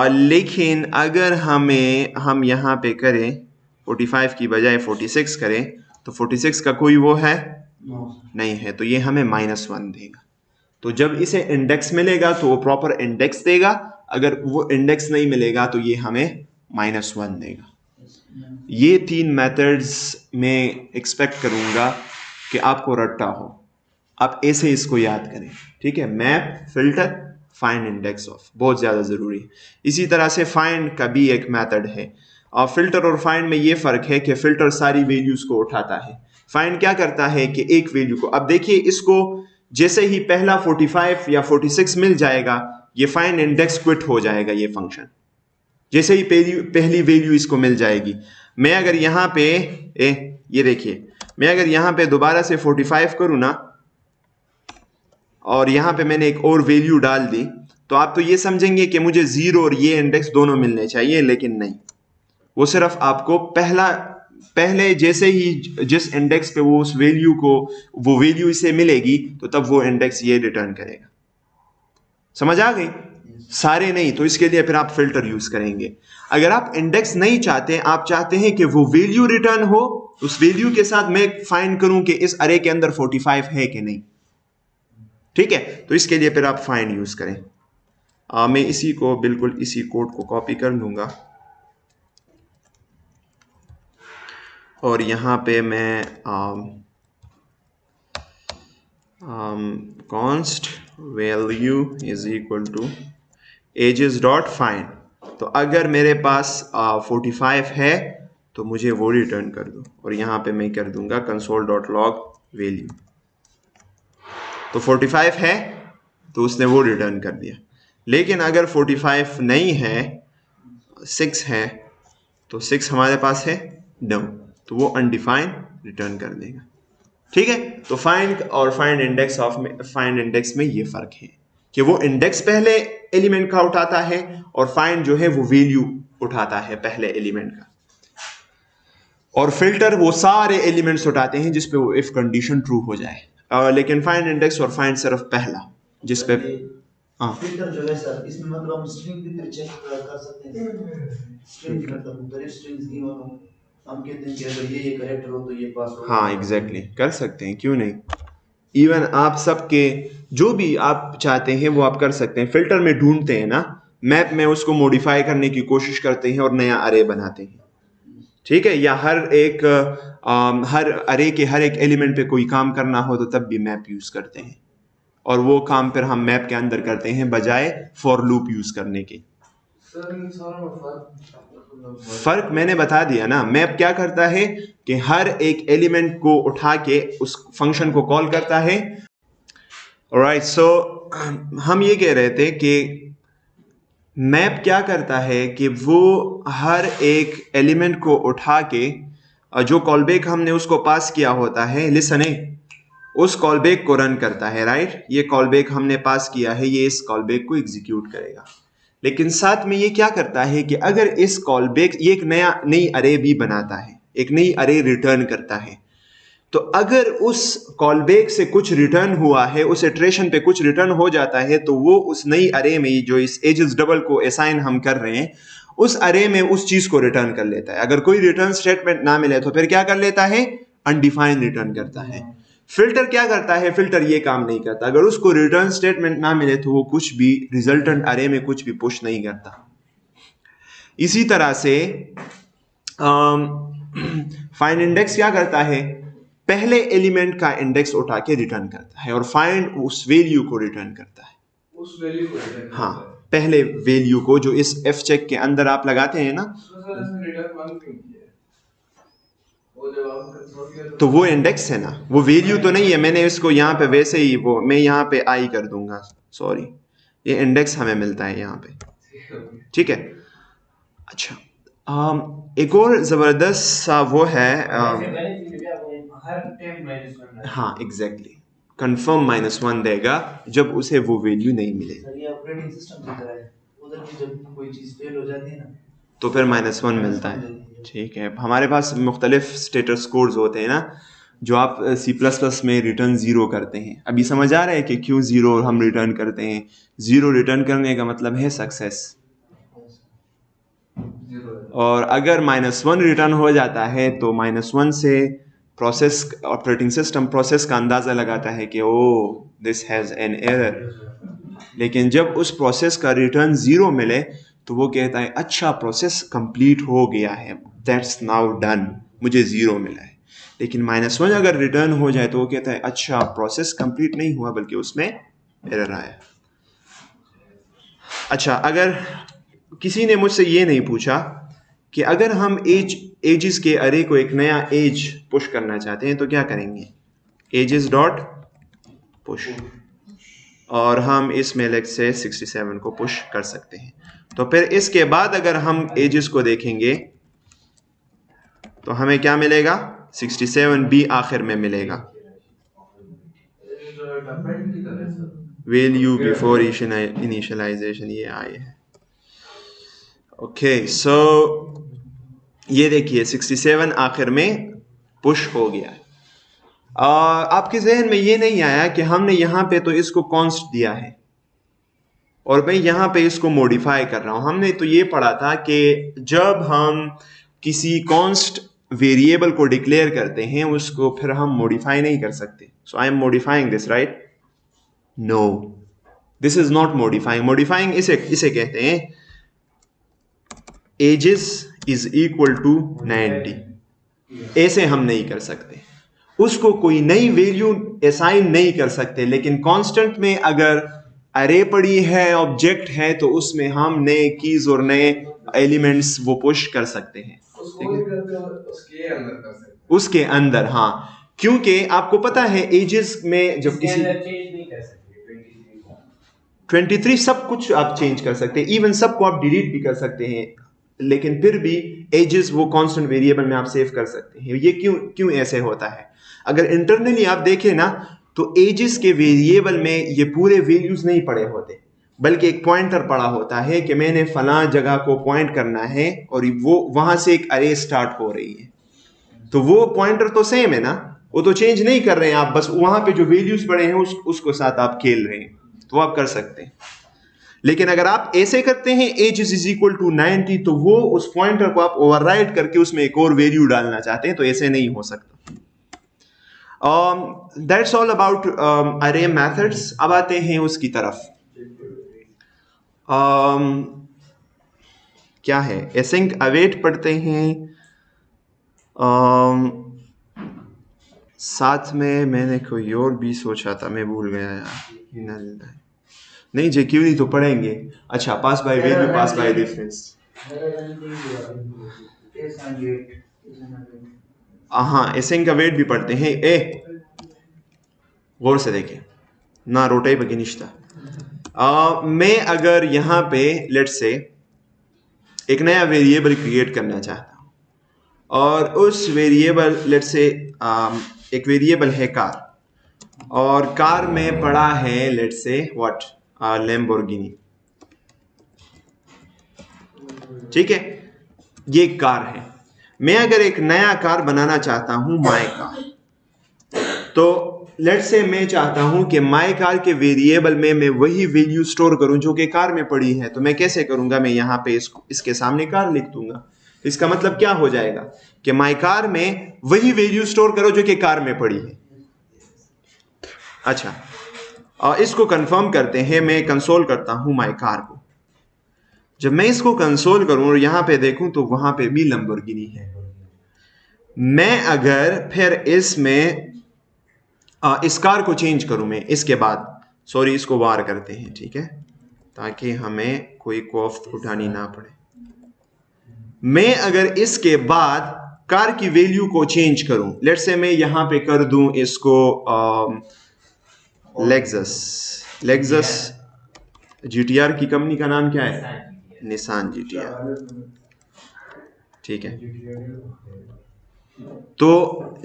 लेकिन अगर हम यहाँ पे करें 45 की बजाय 46 करें, तो 46 का कोई वो है नहीं है, तो ये हमें -1 देगा। तो जब इसे इंडेक्स मिलेगा तो वो प्रॉपर इंडेक्स देगा, अगर वो इंडेक्स नहीं मिलेगा तो ये हमें -1 देगा। ये 3 मेथड्स में एक्सपेक्ट करूंगा कि आपको रट्टा हो, आप ऐसे इसको याद करें, ठीक है। Map, filter, find index of बहुत ज़्यादा ज़रूरी है। इसी तरह से फाइंड का भी एक मेथड है, और फिल्टर और फाइंड में ये फ़र्क है कि फिल्टर सारी वैल्यूज़ को उठाता है, फाइंड क्या करता है कि एक वैल्यू को। अब देखिए, इसको जैसे ही पहला 45 या 46 मिल जाएगा, ये फाइंड इंडेक्स क्विट हो जाएगा ये फंक्शन, जैसे ही पहली वैल्यू इसको मिल जाएगी। मैं अगर यहाँ पे ये देखिए, मैं अगर यहाँ पे दोबारा से 45 करूँ ना, और यहाँ पे मैंने एक और वैल्यू डाल दी, तो आप तो ये समझेंगे कि मुझे 0 और ये इंडेक्स दोनों मिलने चाहिए, लेकिन नहीं, वो सिर्फ आपको पहले जैसे ही जिस इंडेक्स पे वो उस वैल्यू को, वो वैल्यू इसे मिलेगी, तो तब वो इंडेक्स ये रिटर्न करेगा। समझ आ गई? सारे नहीं, तो इसके लिए फिर आप फिल्टर यूज करेंगे। अगर आप इंडेक्स नहीं चाहते, आप चाहते हैं कि वो वैल्यू रिटर्न हो, उस वैल्यू के साथ मैं फाइंड करूं कि इस अरे के अंदर 45 है कि नहीं, ठीक है, तो इसके लिए फिर आप फाइंड यूज करें। मैं इसी को बिल्कुल इसी कोड को कॉपी कर लूंगा, और यहाँ पे मैं const value is equal to ages dot find। तो अगर मेरे पास 45 है तो मुझे वो रिटर्न कर दो, और यहाँ पे मैं कर दूंगा console dot log value। तो 45 है तो उसने वो रिटर्न कर दिया, लेकिन अगर 45 नहीं है, 6 है, तो 6 हमारे पास है नो, तो वो अनडिफाइंड रिटर्न कर देगा, ठीक है। तो फाइंड और फाइंड इंडेक्स में ये फर्क है कि वो इंडेक्स पहले एलिमेंट का उठाता है, और फाइंड जो है वो वैल्यू उठाता है पहले एलिमेंट का, और फिल्टर वो सारे एलिमेंट्स उठाते हैं जिस पे वो इफ कंडीशन ट्रू हो जाए। लेकिन फाइंड इंडेक्स और फाइंड सिर्फ पहला जिस पे फिल्टर जो है सर, इसमें मतलब हम स्ट्रिंग भी फिर चेक कर सकते हैं। स्ट्रिंग मतलब मुख्तलिफ स्ट्रिंग्स दी हो, हम कहते हैं कि अगर ये करेक्टर हो तो ये पास हो। हाँ एग्जैक्टली, कर सकते हैं, क्यों नहीं। इवन आप सबके जो भी आप चाहते हैं वो आप कर सकते हैं। फिल्टर में ढूंढते हैं ना, मैप में उसको मॉडिफाई करने की कोशिश करते हैं और नया अरे बनाते हैं, ठीक है, या हर अरे के हर एक एलिमेंट पे कोई काम करना हो तो तब भी मैप यूज करते हैं, और वो काम फिर हम मैप के अंदर करते हैं बजाय फॉर लूप यूज करने के। सर इन सारों में फर्क फर्क मैंने बता दिया ना। मैप क्या करता है कि हर एक एलिमेंट को उठा के उस फंक्शन को कॉल करता है। ऑलराइट, सो हम ये कह रहे थे कि मैप क्या करता है कि वो हर एक एलिमेंट को उठा के जो कॉलबैक हमने उसको पास किया होता है, लिसन है, उस कॉलबैक को रन करता है। राइट, ये कॉलबैक हमने पास किया है, ये इस कॉलबैक को एग्जीक्यूट करेगा। लेकिन साथ में ये क्या करता है कि अगर इस कॉलबैक, ये एक नई अरे भी बनाता है, एक नई अरे रिटर्न करता है। तो अगर उस कॉलबैक से कुछ रिटर्न हुआ है, उस इटरेशन पे कुछ रिटर्न हो जाता है, तो वो उस नई अरे में जो इस एजेस डबल को असाइन हम कर रहे हैं, उस अरे में उस चीज को रिटर्न कर लेता है। अगर कोई रिटर्न स्टेटमेंट ना मिले तो फिर क्या कर लेता है, अनडिफाइंड रिटर्न करता है। फिल्टर क्या करता है, फिल्टर ये काम नहीं करता। अगर उसको रिटर्न स्टेटमेंट ना मिले तो वो कुछ भी रिजल्टेंट अरे में कुछ भी पुश नहीं करता। इसी तरह से फाइंड इंडेक्स क्या करता है, पहले एलिमेंट का इंडेक्स उठा के रिटर्न करता है और फाइंड उस वैल्यू को रिटर्न करता है। उस वैल्यू को रिटर्न हाँ, करता है। पहले वैल्यू को जो इस एफ चेक के अंदर आप लगाते हैं ना, तो सर इसने रिटर्न 1 क्यों किया है? वो जब आप कंसोल किया तो वो इंडेक्स है ना, वो वैल्यू तो नहीं है। मैंने इसको यहाँ पे वैसे ही वो मैं यहाँ पे आई कर दूंगा, सॉरी, ये इंडेक्स हमें मिलता है यहाँ पे। ठीक है, अच्छा। एक और जबरदस्त सा वो है, हाँ एग्जैक्टली, कंफर्म -1 देगा जब उसे वो वैल्यू नहीं मिले। सर ये ऑपरेटिंग सिस्टम की तरह है, उधर भी जब कोई चीज फेल हो जाती है ना तो फिर -1 मिलता है। ठीक है, हमारे पास मुख्तलिफ स्टेटस कोड्स होते हैं ना, जो आप C++ में रिटर्न 0 करते हैं। अभी समझ आ रहा है कि क्यों 0 हम रिटर्न करते हैं। 0 रिटर्न करने का मतलब है सक्सेस। जीरो है। और अगर -1 रिटर्न हो जाता है तो -1 से प्रोसेस, ऑपरेटिंग सिस्टम प्रोसेस का अंदाज़ा लगाता है कि ओ दिस हैज़ एन एरर। लेकिन जब उस प्रोसेस का रिटर्न 0 मिले तो वो कहता है अच्छा प्रोसेस कंप्लीट हो गया है, दैट्स नाउ डन, मुझे 0 मिला है। लेकिन -1 अगर रिटर्न हो जाए तो वो कहता है अच्छा प्रोसेस कंप्लीट नहीं हुआ बल्कि उसमें एरर आया। अच्छा, अगर किसी ने मुझसे ये नहीं पूछा कि अगर हम एजेस के अरे को एक नया एज पुश करना चाहते हैं तो क्या करेंगे, एजेस डॉट पुश, और हम इस मेलेक्ट से 67 को पुश कर सकते हैं। तो फिर इसके बाद अगर हम एजेस को देखेंगे तो हमें क्या मिलेगा, 67 भी आखिर में मिलेगा। डॉक्यूमेंट की तरह है सर। वैल्यू बिफोर इनिशियलाइजेशन ये आए है। ओके, सो ये देखिए 67 आखिर में पुश हो गया। आपके जहन में ये नहीं आया कि हमने यहाँ पे तो इसको कॉन्स्ट दिया है और मैं यहाँ पे इसको मॉडिफाई कर रहा हूँ। हमने तो ये पढ़ा था कि जब हम किसी कॉन्स्ट वेरिएबल को डिक्लेयर करते हैं उसको फिर हम मॉडिफाई नहीं कर सकते। So I am modifying this, right? No, this is not modifying. Modifying इसे कहते हैं एजेस इज इक्वल टू 90। ऐसे हम नहीं कर सकते, उसको कोई नई वैल्यू असाइन नहीं कर सकते। लेकिन कांस्टेंट में अगर अरे पड़ी है, ऑब्जेक्ट है, तो उसमें हम नए कीज और नए एलिमेंट्स वो पुश कर सकते हैं। उसको भी करते हो, उसके अंदर कर सकते हैं। उसके अंदर, हाँ, क्योंकि आपको पता है एजेस में जब किसी चेंज नहीं कर सकते 23 सब कुछ आप चेंज कर सकते हैं, इवन सबको आप डिलीट भी कर सकते हैं, लेकिन फिर भी एजेस वो कांस्टेंट वेरिएबल में आप सेव कर सकते हैं। ये क्यों क्यों ऐसे होता है? अगर इंटरनली आप देखें ना तो एजेस के वेरिएबल में ये पूरे वैल्यूज नहीं पड़े होते, बल्कि एक पॉइंटर पड़ा होता है कि मैंने फलां जगह को पॉइंट करना है और वो वहां से एक अरे स्टार्ट हो रही है। तो वो पॉइंटर तो सेम है ना, वो तो चेंज नहीं कर रहे हैं आप, बस वहां पे जो वैल्यूज पड़े हैं उसको साथ आप खेल रहे हैं, तो आप कर सकते हैं। लेकिन अगर आप ऐसे करते हैं एज इज इक्वल टू 90, तो वो उस पॉइंटर को आप ओवरराइड करके उसमें एक और वैल्यू डालना चाहते हैं, तो ऐसे नहीं हो सकता। दैट्स ऑल अबाउट अरे मेथड्स। अब आते हैं उसकी तरफ, क्या है, एसिंक अवेट पढ़ते हैं। साथ में मैंने कोई और भी सोचा था, मैं भूल गया यार। नहीं जेक्यूरी तो पढ़ेंगे। अच्छा, pass by value, pass by difference. हाँ, एसेंग का वेट भी पढ़ते हैं। गौर से देखें ना, रोटे बगिनिश्ता। मैं अगर यहाँ पे लेट्स से एक नया वेरिएबल क्रिएट करना चाहता हूँ और उस वेरिएबल लेट्स से एक वेरिएबल है कार, और कार में पड़ा है लेट्स से व्हाट, लैम्बोर्गिनी। ठीक है, ये कार है। मैं अगर एक नया कार बनाना चाहता हूं माय कार, तो लेट्स से मैं चाहता हूं कि माय कार के वेरिएबल में मैं वही वैल्यू स्टोर करूं जो कि कार में पड़ी है। तो मैं कैसे करूंगा, मैं यहां पे इसके सामने कार लिख दूंगा। इसका मतलब क्या हो जाएगा कि माय कार में वही वैल्यू स्टोर करो जो कि कार में पड़ी है। अच्छा, इसको कंफर्म करते हैं। मैं कंसोल करता हूं माय कार को। जब मैं इसको कंसोल करूं और यहां पे देखूं तो वहां पे भी लैम्बोर्गिनी है। मैं अगर फिर इसमें इस कार को चेंज करूं, मैं इसके बाद सॉरी इसको वार करते हैं, ठीक है, ताकि हमें कोई कॉस्ट उठानी ना पड़े। मैं अगर इसके बाद कार की वैल्यू को चेंज करूं, लेट्स से मैं यहां पे कर दूं इसको लेक्सस जीटीआर की कंपनी का नाम क्या है, निसान जीटीआर, ठीक है। तो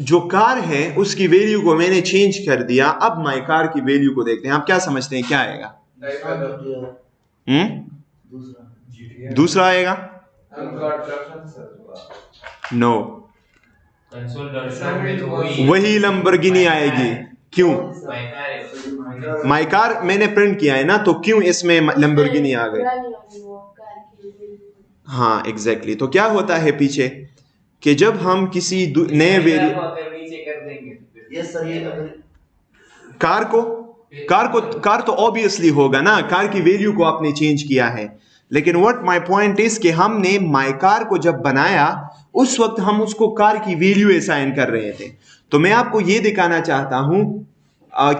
जो कार है उसकी वैल्यू को मैंने चेंज कर दिया। अब माय कार की वैल्यू को देखते हैं। आप क्या समझते हैं क्या आएगा? दूसरा आएगा? नो, वही लैम्बोर्गिनी आएगी। क्यों? माय कार मैंने प्रिंट किया है ना, तो क्यों इसमें लैम्बोर्गिनी आ गई? हाँ एग्जैक्टली। तो क्या होता है पीछे कि जब हम किसी नए कार तो ऑब्वियसली होगा ना, कार की वैल्यू को आपने चेंज किया है। लेकिन व्हाट माय पॉइंट इज कि हमने माय कार को जब बनाया उस वक्त हम उसको कार की वैल्यू असाइन कर रहे थे। तो मैं आपको यह दिखाना चाहता हूं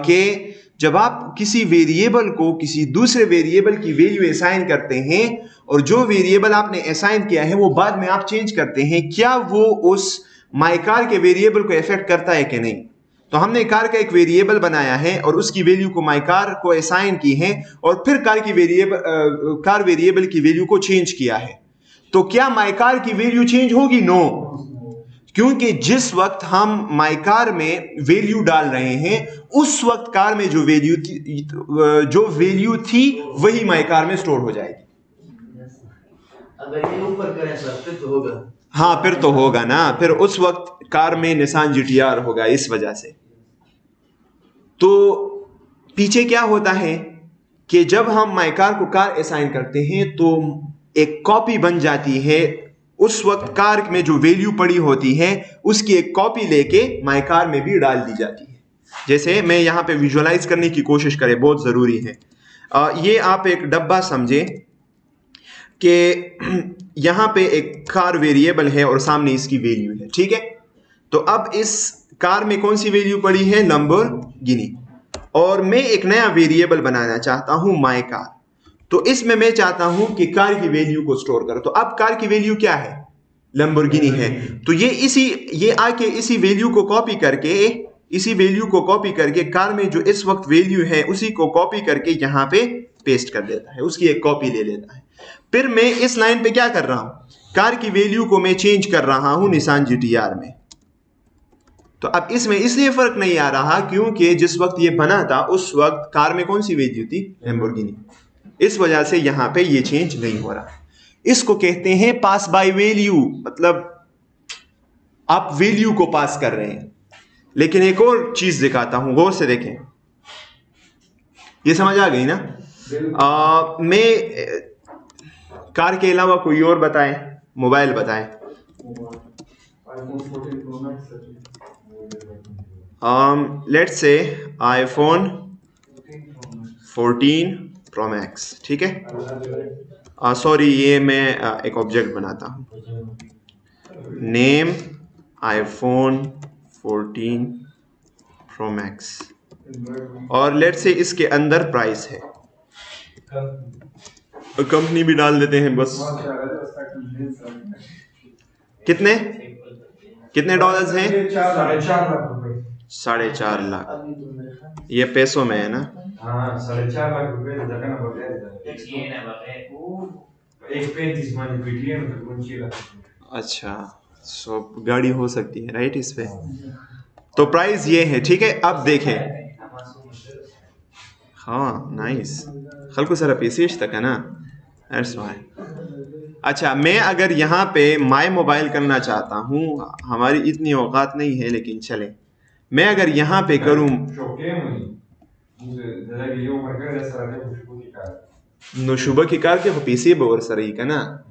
कि जब आप किसी वेरिएबल को किसी दूसरे वेरिएबल की वैल्यू असाइन करते हैं और जो वेरिएबल आपने असाइन किया है वो बाद में आप चेंज करते हैं, क्या वो उस माय कार के वेरिएबल को इफेक्ट करता है कि नहीं? तो हमने कार का एक वेरिएबल बनाया है और उसकी वैल्यू को माय कार को असाइन की है और फिर कार वेरिएबल की वैल्यू को चेंज किया है। तो क्या माय कार की वैल्यू चेंज होगी? नो, क्योंकि जिस वक्त हम माय कार में वैल्यू डाल रहे हैं उस वक्त कार में जो वैल्यू थी वही माय कार में स्टोर हो जाएगी। अगर ये ऊपर करें सर फिर तो होगा। हाँ फिर तो होगा ना, फिर उस वक्त कार में निसान जीटीआर होगा इस वजह से। तो पीछे क्या होता है कि जब हम माय कार को कार असाइन करते हैं तो एक कॉपी बन जाती है। उस वक्त कार में जो वैल्यू पड़ी होती है उसकी एक कॉपी लेके माय कार में भी डाल दी जाती है। जैसे मैं यहां पे विजुअलाइज करने की कोशिश करें, बहुत जरूरी है। ये आप एक डब्बा समझे कि यहां पे एक कार वेरिएबल है और सामने इसकी वैल्यू है, ठीक है। तो अब इस कार में कौन सी वैल्यू पड़ी है? लैम्बोर्गिनी। और मैं एक नया वेरिएबल बनाना चाहता हूं माय कार। तो इसमें मैं चाहता हूं कि कार की वैल्यू को स्टोर करो। तो अब कार की वैल्यू क्या है? लैम्बोर्गिनी है। तो ये आके इसी वैल्यू को कॉपी करके कार में जो इस वक्त वैल्यू है उसी को कॉपी करके यहां पे पेस्ट कर देता है, उसकी एक कॉपी ले लेता है। फिर मैं इस लाइन पे क्या कर रहा हूं? कार की वैल्यू को मैं चेंज कर रहा हूं निसान जीटीआर में। तो अब इसमें इसलिए फर्क नहीं आ रहा क्योंकि जिस वक्त ये बना था उस वक्त कार में कौन सी वैल्यू थी? लैम्बोर्गिनी। इस वजह से यहां पे ये चेंज नहीं हो रहा। इसको कहते हैं पास बाय वैल्यू, मतलब आप वैल्यू को पास कर रहे हैं। लेकिन एक और चीज दिखाता हूं, गौर से देखें। ये समझ आ गई ना? मैं कार के अलावा कोई और बताएं, मोबाइल बताएं। Let's say iPhone 14 pro max, ठीक है। सॉरी ये मैं एक ऑब्जेक्ट बनाता हूं, नेम आईफोन 14 प्रो मैक्स, और लेट्स से इसके अंदर प्राइस है कंपनी भी डाल देते हैं बस। कितने कितने डॉलर्स हैं? 4.5 लाख रुपए। 4.5 लाख। अभी तो मेरे ख्याल ये पैसों में है ना? हाँ 4.5 लाख रुपए जगह ना बगैर एक 35 मानी पीटीएम तो 5 लाख। अच्छा, सो गाड़ी हो सकती है राइट इस पे। तो प्राइस ये है, ठीक है। अब देखें, हाँ नाइस, खलको सारा पीसीश तक है ना, दैट्स व्हाई। अच्छा, मैं अगर यहाँ पे माई मोबाइल करना चाहता हूँ, हमारी इतनी औकात नहीं है लेकिन चले, मैं अगर यहाँ पे करूँ नुशुबा की कार के पीसी बोर सरी का ना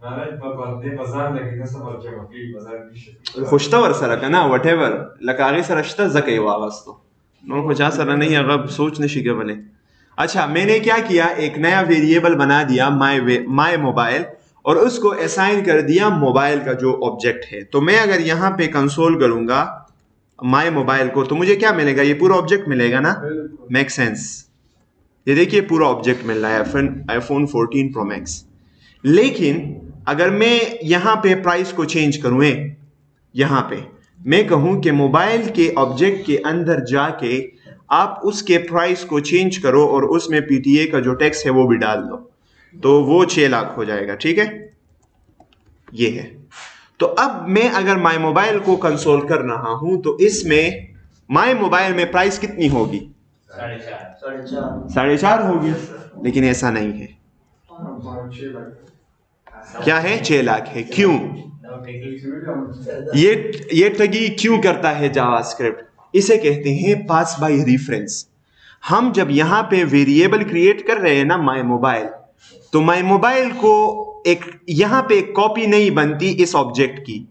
खुशता वर सरा का ना व्हाटएवर लकागे सरश्ता जके वावस तो नो खुजा सरा नहीं अगर सोच नहीं शिके बने। अच्छा, मैंने क्या किया, एक नया वेरिएबल बना दिया माई मोबाइल और उसको असाइन कर दिया मोबाइल का जो ऑब्जेक्ट है। तो मैं अगर यहाँ पे कंसोल करूंगा माई मोबाइल को तो मुझे क्या मिलेगा, ये पूरा ऑब्जेक्ट मिलेगा ना, मेक सेंस। ये देखिए पूरा ऑब्जेक्ट मिल रहा है आईफोन 14 प्रो मैक्स। लेकिन अगर मैं यहाँ पे प्राइस को चेंज करूँ, यहाँ पे मैं कहूँ कि मोबाइल के ऑब्जेक्ट के अंदर जाके आप उसके प्राइस को चेंज करो और उसमें पीटीए का जो टैक्स है वो भी डाल दो, तो वो 6 लाख हो जाएगा, ठीक है। ये है। तो अब मैं अगर माई मोबाइल को कंसोल कर रहा हूं तो इसमें माई मोबाइल में प्राइस कितनी होगी? 4.5 होगी, लेकिन ऐसा नहीं है। क्या है? 6 लाख है। क्यों? ये ठगी क्यों करता है जावास्क्रिप्ट? इसे कहते हैं पास बाय रेफरेंस। हम जब यहां पे वेरिएबल क्रिएट कर रहे हैं ना माई मोबाइल, तो माई मोबाइल को एक यहां पे एक कॉपी नहीं बनती इस ऑब्जेक्ट की,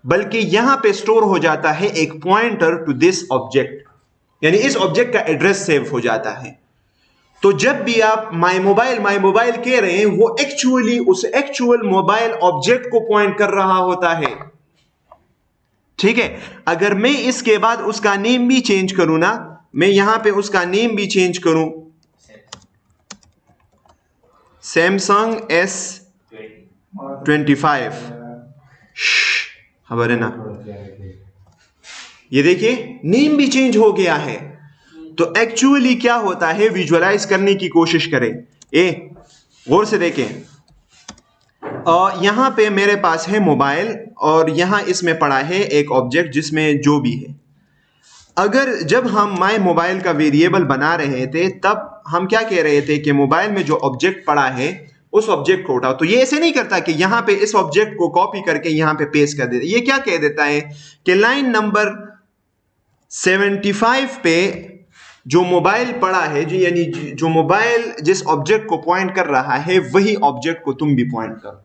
बल्कि यहां पे स्टोर हो जाता है एक पॉइंटर टू दिस ऑब्जेक्ट, यानी इस ऑब्जेक्ट का एड्रेस सेव हो जाता है। तो जब भी आप माई मोबाइल कह रहे हैं, वो एक्चुअली उस एक्चुअल मोबाइल ऑब्जेक्ट को पॉइंट कर रहा होता है, ठीक है। अगर मैं इसके बाद उसका नेम भी चेंज करूं ना, मैं यहां पे उसका नेम भी चेंज करूं, सैमसंग S25, खबर है ना, ये देखिए नेम भी चेंज हो गया है। तो एक्चुअली क्या होता है, विजुअलाइज करने की कोशिश करें। गौर से देखें, यहां पे मेरे पास है मोबाइल और यहां इसमें पड़ा है एक ऑब्जेक्ट जिसमें जो भी है। अगर जब हम माई मोबाइल का वेरिएबल बना रहे थे तब हम क्या कह रहे थे कि मोबाइल में जो ऑब्जेक्ट पड़ा है उस ऑब्जेक्ट को उठाओ। तो ये ऐसे नहीं करता कि यहां पे इस ऑब्जेक्ट को कॉपी करके यहां पे पेस्ट कर देता। ये क्या कह देता है कि लाइन नंबर 75 पे जो मोबाइल पड़ा है, यानी जो मोबाइल जिस ऑब्जेक्ट को पॉइंट कर रहा है वही ऑब्जेक्ट को तुम भी पॉइंट करो।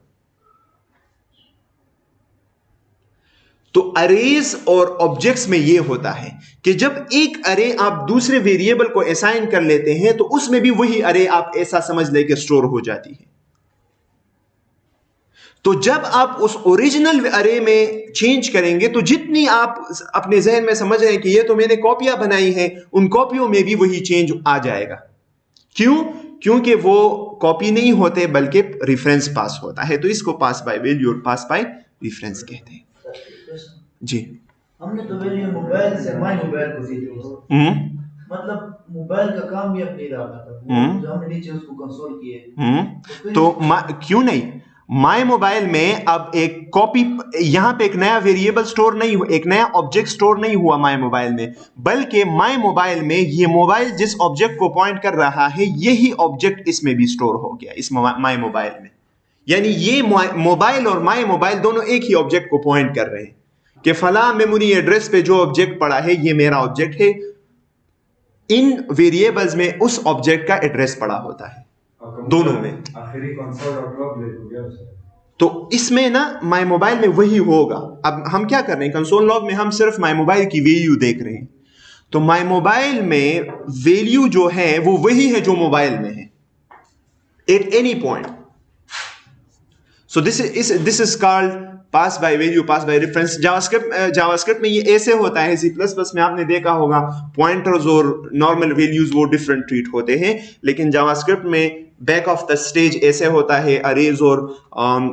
तो अरेज और ऑब्जेक्ट्स में यह होता है कि जब एक अरे आप दूसरे वेरिएबल को असाइन कर लेते हैं तो उसमें भी वही अरे आप ऐसा समझ ले कि स्टोर हो जाती है। तो जब आप उस ओरिजिनल अरे में चेंज करेंगे तो जितनी आप अपने जहन में समझ रहे हैं कि ये तो मैंने कॉपियां बनाई हैं, उन कॉपियों में भी वही चेंज आ जाएगा। क्यों? क्योंकि वो कॉपी नहीं होते बल्कि रेफरेंस पास होता है। तो इसको पास बाय वैल्यू और पास बाय रेफरेंस कहते हैं। जी, हमने तो वैल्यू मोबाइल से माई मोबाइल को दी मतलब मोबाइल का काम भी अब नहीं रहा था, हमने नीचे उसको कंसोल किए। तो क्यों नहीं, माई मोबाइल में अब एक कॉपी, यहां पे एक नया वेरिएबल स्टोर नहीं हुआ, एक नया ऑब्जेक्ट स्टोर नहीं हुआ माई मोबाइल में, बल्कि माई मोबाइल में ये मोबाइल जिस ऑब्जेक्ट को पॉइंट कर रहा है यही ऑब्जेक्ट इसमें भी स्टोर हो गया, इस माई मोबाइल में। यानी ये मोबाइल और माई मोबाइल दोनों एक ही ऑब्जेक्ट को पॉइंट कर रहे हैं कि फला मेमोरी एड्रेस पे जो ऑब्जेक्ट पड़ा है ये मेरा ऑब्जेक्ट है। इन वेरिएबल्स में उस ऑब्जेक्ट का एड्रेस पड़ा होता है दोनों में। तो इसमें ना माई मोबाइल में वही होगा। अब हम क्या कर रहे हैं, कंसोल लॉग में हम सिर्फ माई मोबाइल की वैल्यू देख रहे हैं। तो माई मोबाइल में वैल्यू जो है वो वही है जो मोबाइल में है at any point. So this is called pass by value, pass by reference. JavaScript में ये ऐसे होता है। C++ में आपने देखा होगा पॉइंटर्स और नॉर्मल वैल्यूज वो डिफरेंट ट्रीट होते हैं, लेकिन जावास्क्रिप्ट में बैक ऑफ द स्टेज ऐसे होता है, अरेज और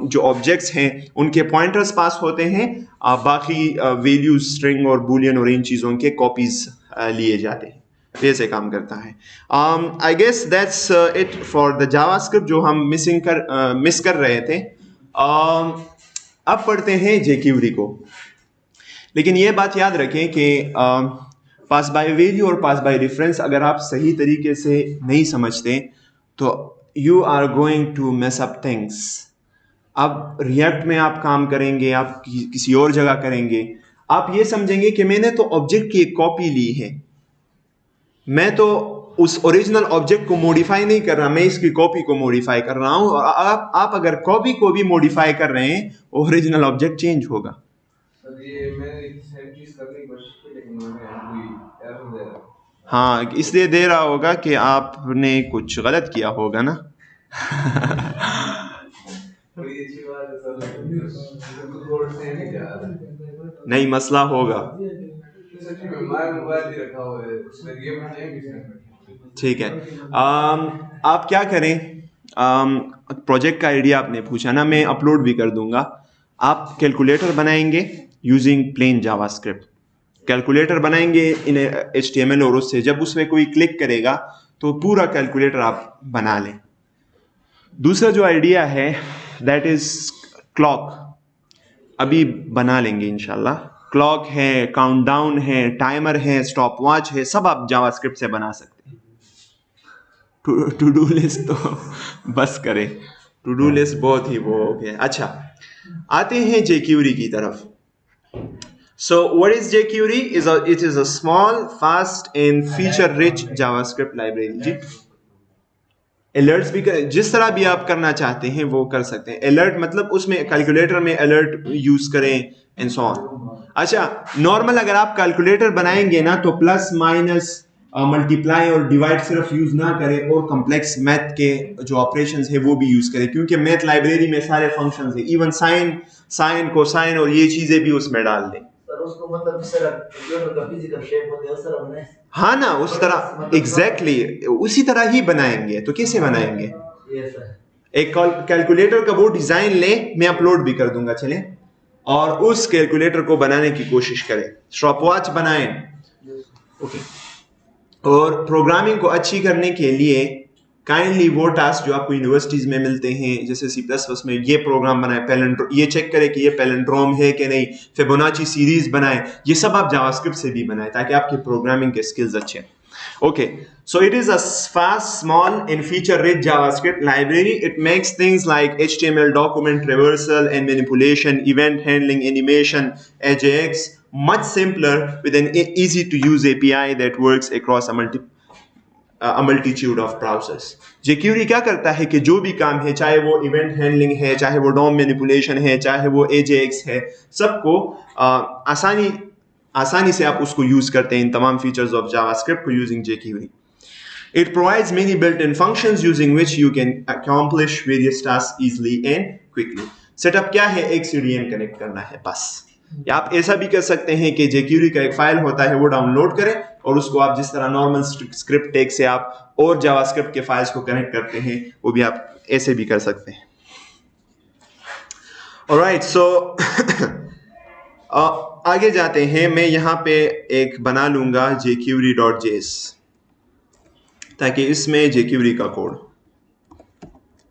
जो ऑब्जेक्ट्स हैं उनके पॉइंटर्स पास होते हैं, बाकी वैल्यूज स्ट्रिंग और बूलियन और इन चीज़ों के कॉपीज लिए जाते हैं, ऐसे काम करता है। I guess that's it for the JavaScript जो हम मिस कर रहे थे। अब पढ़ते हैं जेक्यूरी को। लेकिन ये बात याद रखें कि पास बाय वैल्यू और पास बाय रेफरेंस अगर आप सही तरीके से नहीं समझते तो you are going to mess up things. अब रिएक्ट में आप काम करेंगे, आप किसी और जगह करेंगे, आप ये समझेंगे कि मैंने तो ऑब्जेक्ट की एक कॉपी ली है, मैं तो उस ओरिजिनल ऑब्जेक्ट को मॉडिफाई नहीं कर रहा, मैं इसकी कॉपी को मॉडिफाई कर रहा हूं। और आप अगर कॉपी को भी मॉडिफाई कर रहे हैं, ओरिजिनल ऑब्जेक्ट चेंज होगा। सर ये मैंने सेम चीज करने की कोशिश की लेकिन मुझे कोई एरर दे रहा। हाँ, इसलिए दे रहा होगा कि आपने कुछ गलत किया होगा ना। बड़ी अच्छी बात है सर, कोड से नहीं जा रहा। नहीं, मसला होगा। सच्ची में मैं मोबाइल ही रखा हुआ है, उसमें गेम नहीं। ठीक है, आप क्या करें, प्रोजेक्ट का आइडिया आपने पूछा ना, मैं अपलोड भी कर दूंगा। आप कैलकुलेटर बनाएंगे यूजिंग प्लेन जावास्क्रिप्ट, कैलकुलेटर बनाएंगे इन HTML और उससे जब उसमें कोई क्लिक करेगा तो पूरा कैलकुलेटर आप बना लें। दूसरा जो आइडिया है दैट इज क्लॉक, अभी बना लेंगे इंशाल्लाह। क्लॉक है, काउंटडाउन है, टाइमर है, स्टॉप वॉच है, सब आप जावास्क्रिप्ट से बना सकते हैं। टू डू लिस्ट तो बस करें, टू डू लिस्ट बहुत ही वो हो गया। अच्छा, आते हैं jQuery की तरफ। So what is jQuery? It is a small, fast and feature-rich JavaScript library. जी, अलर्ट्स भी जिस तरह भी आप करना चाहते हैं वो कर सकते हैं। अलर्ट मतलब उसमें कैलकुलेटर में अलर्ट यूज करें एंड सो ऑन। अच्छा, नॉर्मल अगर आप कैलकुलेटर बनाएंगे ना तो प्लस माइनस मल्टीप्लाई और डिवाइड सिर्फ यूज ना करें और कॉम्प्लेक्स मैथ के जो ऑपरेशंस है वो भी यूज करें, क्योंकि मैथ लाइब्रेरी में सारे फंक्शंस है, इवन साइन कोसाइन और ये चीजें भी उसमें डाल दें। उसको मतलब जिस तरह कंप्यूटर का फिजिकल शेप होता है उस तरह बनाए। हाँ ना, उस तरह एग्जैक्टली उसी तरह ही बनाएंगे। तो कैसे बनाएंगे? एक कैलकुलेटर का वो डिजाइन ले, मैं अपलोड भी कर दूंगा, चले, और उस कैलकुलेटर को बनाने की कोशिश करें। स्टॉपवॉच बनाएं, ओके। और प्रोग्रामिंग को अच्छी करने के लिए काइंडली वो टास्क जो आपको यूनिवर्सिटीज में मिलते हैं, जैसे C++ में ये प्रोग्राम बनाए, ये चेक करें कि ये पैलिंड्रोम है कि नहीं, फिबोनाची सीरीज बनाए, ये सब आप जावास्क्रिप्ट से भी बनाए ताकि आपके प्रोग्रामिंग के स्किल्स अच्छे हैं। Okay, so it is a fast, small and feature-rich JavaScript library. It makes things like HTML document traversal and manipulation, event handling, animation, AJAX much simpler with an easy-to-use API that works across a multitude of browsers. jQuery क्या करता है कि जो भी काम है, चाहे वो इवेंट हैंडलिंग है, चाहे वो DOM मैनिपुलेशन है, चाहे वो AJAX है, सबको आसानी से आप उसको यूज करते हैं इन तमाम फीचर्स ऑफ जावास्क्रिप्ट को using jQuery. It provides many built-in functions using which you can accomplish various tasks easily and quickly. Setup क्या है? एक CDN कनेक्ट करना है बस। या आप ऐसा भी कर सकते हैं कि jQuery का एक फाइल होता है वो डाउनलोड करें और उसको आप जिस तरह नॉर्मल स्क्रिप्ट टैग से आप और जावास्क्रिप्ट के फाइल्स को कनेक्ट करते हैं वो भी आप ऐसे भी कर सकते हैं। Alright, so आगे जाते हैं। मैं यहाँ पे एक बना लूंगा jQuery.js ताकि इसमें jQuery का कोड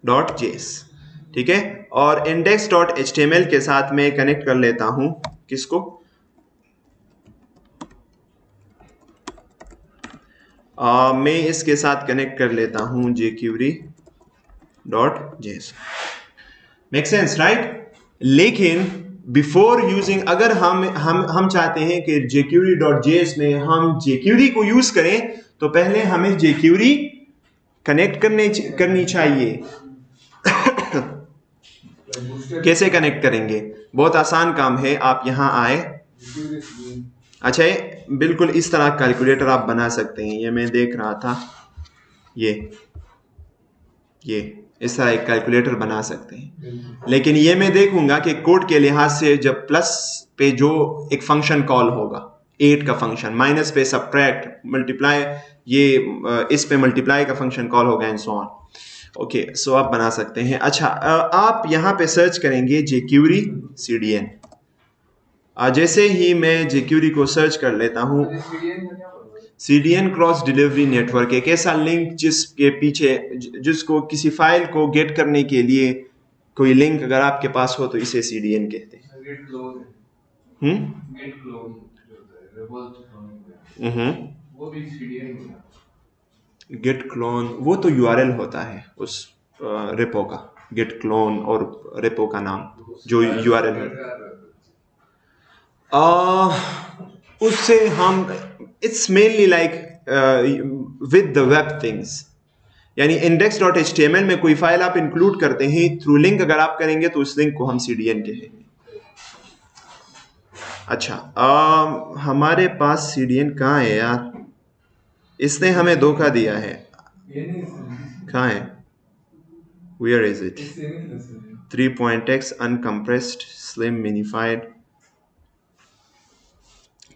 .js, ठीक है, और index.html के साथ मैं कनेक्ट कर लेता हूं किसको, मैं इसके साथ कनेक्ट कर लेता हूं jQuery.js। Make sense, right? लेकिन बिफोर यूजिंग, अगर हम चाहते हैं कि jQuery.js में हम jQuery को यूज करें तो पहले हमें jQuery कनेक्ट करनी चाहिए। कैसे कनेक्ट करेंगे? बहुत आसान काम है। आप यहां आए, अच्छा, बिल्कुल इस तरह कैलकुलेटर आप बना सकते हैं। ये मैं देख रहा था, ये इस तरह एक कैलकुलेटर बना सकते हैं। लेकिन ये मैं देखूंगा कि कोड के लिहाज से जब प्लस पे जो एक फंक्शन कॉल होगा, 8 का फंक्शन, माइनस पे सब्ट्रैक्ट, मल्टीप्लाई, ये इस पे मल्टीप्लाई का फंक्शन कॉल होगा एंड सो ऑन। ओके, सो आप बना सकते हैं। अच्छा, आप यहाँ पे सर्च करेंगे jQuery CDN। जैसे ही मैं jQuery को सर्च कर लेता हूँ, अरे सीडीएन का क्या होता है? CDN क्रॉस डिलीवरी नेटवर्क एक ऐसा लिंक जिसके पीछे जिसको किसी फाइल को गेट करने के लिए कोई लिंक अगर आपके पास हो तो इसे CDN कहते हैं। गेट क्लोज है, हम्म गेट क्लोन जो होता है रिवर्स क्लोनिंग हम्म वो भी सीडीएन में है। गेट क्लोन वो तो URL होता है उस रेपो का, गेट क्लोन और रेपो का नाम जो URL है। उससे हम it's mainly like with the web things, यानी index.html में कोई फाइल आप इंक्लूड करते हैं थ्रू लिंक अगर आप करेंगे तो उस लिंक को हम CDN कहेंगे। अच्छा, हमारे पास CDN कहाँ है यार, इसने हमें धोखा दिया है। ये नहीं सर, कहाँ है, वेयर इज इट? इससे नहीं sir. 3.x uncompressed slim minified,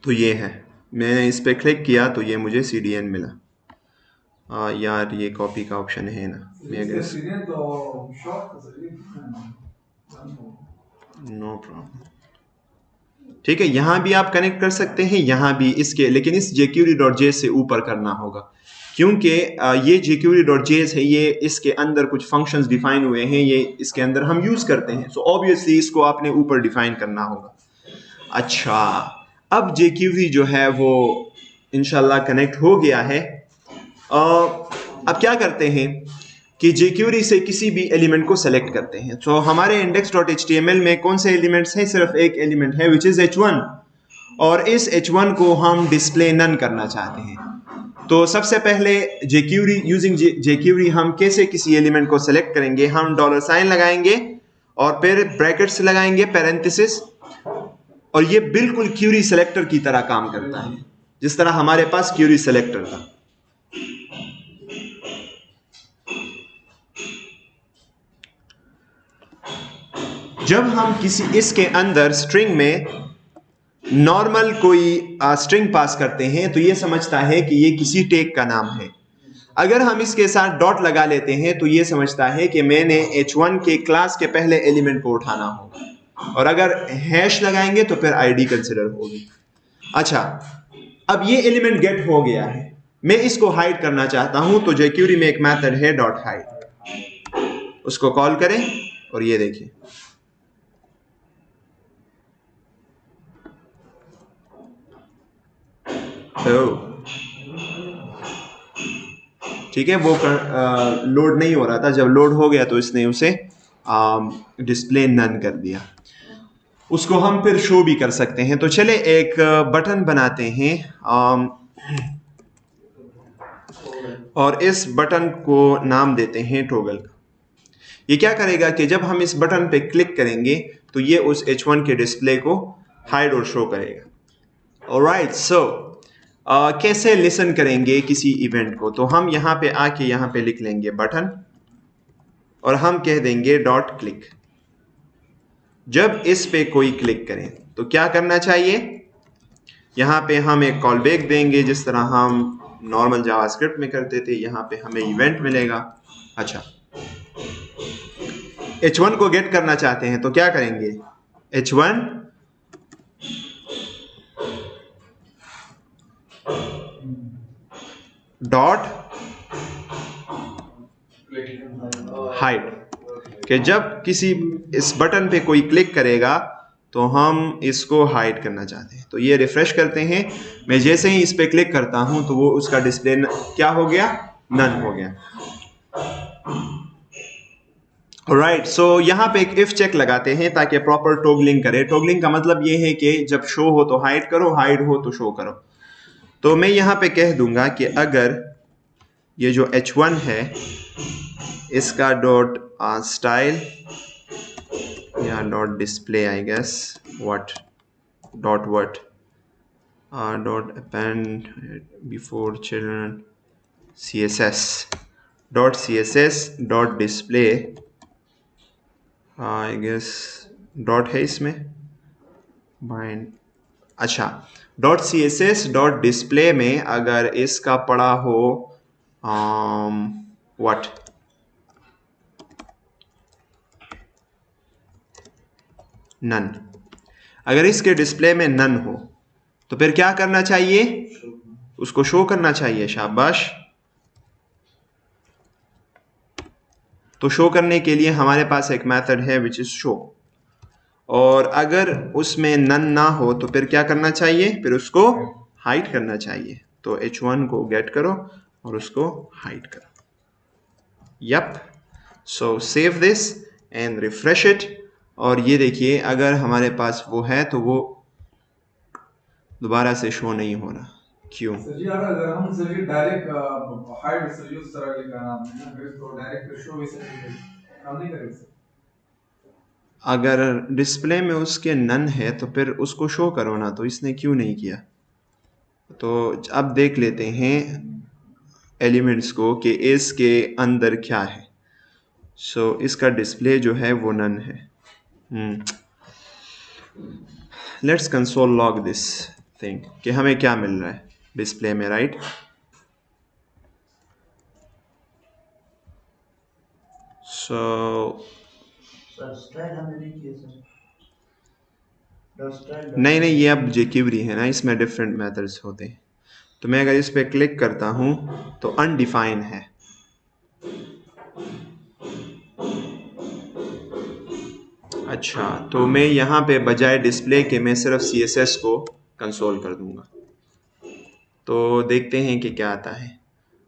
तो ये है। मैंने इस पे क्लिक किया तो ये मुझे CDN मिला। यार ये कॉपी का ऑप्शन है ना, मैं अगर सीडीएन तो शॉर्ट सर, नो प्रॉब्लम, ठीक है, यहाँ भी आप कनेक्ट कर सकते हैं, यहाँ भी इसके, लेकिन इस jQuery.js से ऊपर करना होगा क्योंकि ये jQuery.js है, ये इसके अंदर कुछ फंक्शंस डिफाइन हुए हैं, ये इसके अंदर हम यूज करते हैं, सो ऑब्वियसली इसको आपने ऊपर डिफाइन करना होगा। अच्छा, अब jQuery जो है वो इंशाल्लाह कनेक्ट हो गया है। अब क्या करते हैं कि jQuery से किसी भी एलिमेंट को सेलेक्ट करते हैं। तो हमारे index.html में कौन से एलिमेंट्स हैं, सिर्फ एक एलिमेंट है विच इज h1, और इस h1 को हम डिस्प्ले नन करना चाहते हैं। तो सबसे पहले jQuery यूजिंग jQuery हम कैसे किसी एलिमेंट को सेलेक्ट करेंगे, हम $साइन लगाएंगे और फिर ब्रैकेट्स लगाएंगे पैरेंथेसिस, और ये बिल्कुल क्यूरी सेलेक्टर की तरह काम करता है, जिस तरह हमारे पास क्यूरी सेलेक्टर था। जब हम किसी इसके अंदर स्ट्रिंग में नॉर्मल कोई स्ट्रिंग पास करते हैं तो ये समझता है कि ये किसी टैग का नाम है। अगर हम इसके साथ डॉट लगा लेते हैं तो ये समझता है कि मैंने h1 के क्लास के पहले एलिमेंट को उठाना होगा, और अगर हैश लगाएंगे तो फिर आईडी कंसिडर होगी। अच्छा, अब ये एलिमेंट गेट हो गया है, मैं इसको हाइड करना चाहता हूं, तो jQuery में एक मेथड है .hide, उसको कॉल करें और ये देखिए ठीक है, वो लोड नहीं हो रहा था, जब लोड हो गया तो इसने उसे डिस्प्ले नन कर दिया। उसको हम फिर शो भी कर सकते हैं। तो चले एक बटन बनाते हैं और इस बटन को नाम देते हैं टॉगल। ये क्या करेगा कि जब हम इस बटन पे क्लिक करेंगे तो ये उस h1 के डिस्प्ले को हाइड और शो करेगा। ऑलराइट, सो कैसे लिसन करेंगे किसी इवेंट को, तो हम यहाँ पे आके यहाँ पे लिख लेंगे बटन और हम कह देंगे .click। जब इस पे कोई क्लिक करें तो क्या करना चाहिए, यहाँ पे हम एक कॉल बैक देंगे जिस तरह हम नॉर्मल जावास्क्रिप्ट में करते थे, यहाँ पे हमें इवेंट मिलेगा। अच्छा, h1 को गेट करना चाहते हैं तो क्या करेंगे, h1 डॉट हाइड, कि जब किसी इस बटन पे कोई क्लिक करेगा तो हम इसको हाइड करना चाहते हैं। तो ये रिफ्रेश करते हैं, मैं जैसे ही इस पे क्लिक करता हूं तो वो उसका डिस्प्ले क्या हो गया, नन हो गया। राइट, सो यहाँ पे एक इफ चेक लगाते हैं ताकि प्रॉपर टॉगलिंग करे। टॉगलिंग का मतलब ये है कि जब शो हो तो हाइड करो, हाइड हो तो शो करो। तो मैं यहाँ पे कह दूंगा कि अगर ये जो h1 है इसका डॉट स्टाइल या dot display, I guess dot append before children css dot display, I guess dot है इसमें बाइंड। अच्छा, .css डॉट डिस्प्ले में अगर इसका पड़ा हो नन। अगर इसके डिस्प्ले में नन हो तो फिर क्या करना चाहिए, उसको शो करना चाहिए। शाबाश। तो शो करने के लिए हमारे पास एक मेथड है विच इज शो, और अगर उसमें नन ना हो तो फिर क्या करना चाहिए, फिर उसको हाइड करना चाहिए। तो h1 को गेट करो और उसको हाइड करो। Yup. So save this and refresh it, और ये देखिए अगर हमारे पास वो है तो वो दोबारा से शो नहीं हो रहा। क्यों? सर जी अगर हम सर जी डायरेक्ट हाइड सर जी उस तरह का नाम है ना, फिर तो डायरेक्ट शो भी सर काम नहीं करेगा सर। अगर डिस्प्ले में उसके नन है तो फिर उसको शो करो ना, तो इसने क्यों नहीं किया। तो अब देख लेते हैं एलिमेंट्स को कि इसके अंदर क्या है। सो इसका डिस्प्ले जो है वो नन है। Let's console log this thing कि हमें क्या मिल रहा है डिस्प्ले में, राइट। सो सर स्टाइल हमने नहीं किया सर, डॉट स्टाइल नहीं ये अब jQuery है ना, इसमें डिफरेंट मेथड्स होते हैं। तो मैं अगर इस पर क्लिक करता हूं तो अनडिफाइन है। अच्छा, तो मैं यहाँ पे बजाय डिस्प्ले के मैं सिर्फ CSS को कंसोल कर दूंगा, तो देखते हैं कि क्या आता है।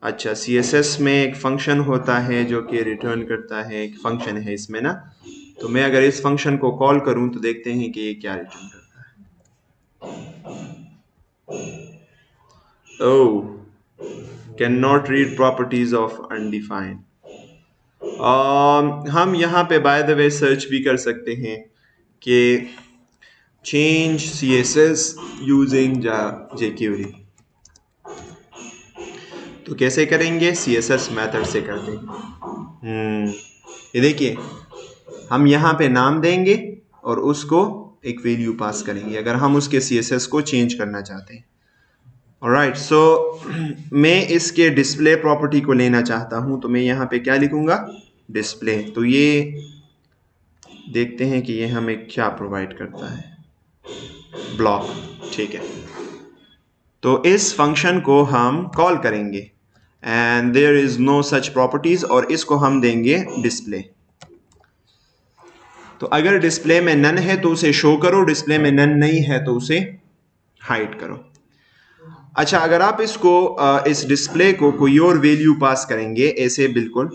अच्छा, CSS में एक फंक्शन होता है जो कि रिटर्न करता है, एक फंक्शन है इसमें ना। तो मैं अगर इस फंक्शन को कॉल करूं तो देखते हैं कि ये क्या रिटर्न करता है। Oh, can not read properties of undefined. हम यहाँ पे बाय द वे सर्च भी कर सकते हैं कि चेंज CSS यूजिंग jQuery। तो कैसे करेंगे, CSS मेथड से करते हैं। ये देखिए हम यहाँ पे नाम देंगे और उसको एक वैल्यू पास करेंगे अगर हम उसके CSS को चेंज करना चाहते हैं। ऑलराइट, सो मैं इसके डिस्प्ले प्रॉपर्टी को लेना चाहता हूं, तो मैं यहाँ पे क्या लिखूंगा, डिस्प्ले। तो ये देखते हैं कि ये हमें क्या प्रोवाइड करता है, ब्लॉक। ठीक है, तो इस फंक्शन को हम कॉल करेंगे and there is no such properties, और इसको हम देंगे डिस्प्ले। तो अगर डिस्प्ले में नन है तो उसे शो करो, डिस्प्ले में नन नहीं है तो उसे हाइड करो। अच्छा, अगर आप इसको इस डिस्प्ले को कोई और वैल्यू पास करेंगे, ऐसे बिल्कुल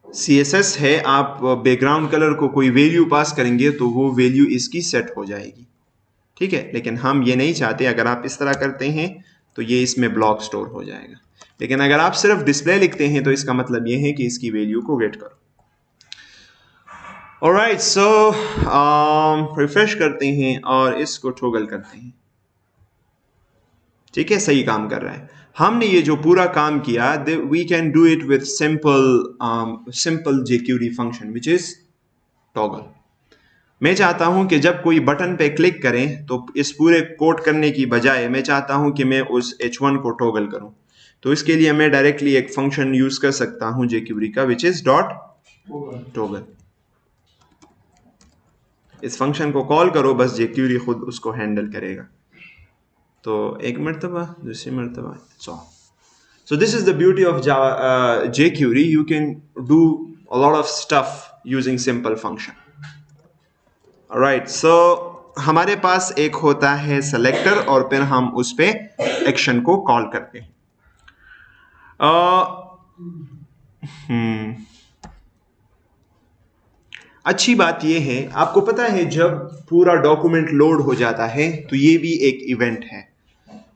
CSS है, आप बैकग्राउंड कलर को कोई वैल्यू पास करेंगे तो वो वैल्यू इसकी सेट हो जाएगी। ठीक है, लेकिन हम ये नहीं चाहते। अगर आप इस तरह करते हैं तो ये इसमें ब्लॉक स्टोर हो जाएगा, लेकिन अगर आप सिर्फ डिस्प्ले लिखते हैं तो इसका मतलब ये है कि इसकी वैल्यू को गेट करो। ऑलराइट, सो रिफ्रेश करते हैं और इसको टॉगल करते हैं। ठीक है, सही काम कर रहा है। हमने ये जो पूरा काम किया, we can do it with simple jQuery function which is toggle. मैं चाहता हूं कि जब कोई बटन पे क्लिक करें तो इस पूरे कोड करने की बजाय मैं चाहता हूं कि मैं उस h1 को टॉगल करूं। तो इसके लिए मैं डायरेक्टली एक फंक्शन यूज कर सकता हूं jQuery का, विच इज डॉट टॉगल। इस फंक्शन को कॉल करो, बस jQuery खुद उसको हैंडल करेगा। तो एक मरतबा, दूसरी मरतबा। So this is the beauty of jQuery. You can do a lot of stuff using simple function. Alright, so हमारे पास एक होता है सेलेक्टर और फिर हम उस पे एक्शन को कॉल करते हैं। अच्छी बात यह है, आपको पता है जब पूरा डॉक्यूमेंट लोड हो जाता है तो ये भी एक इवेंट है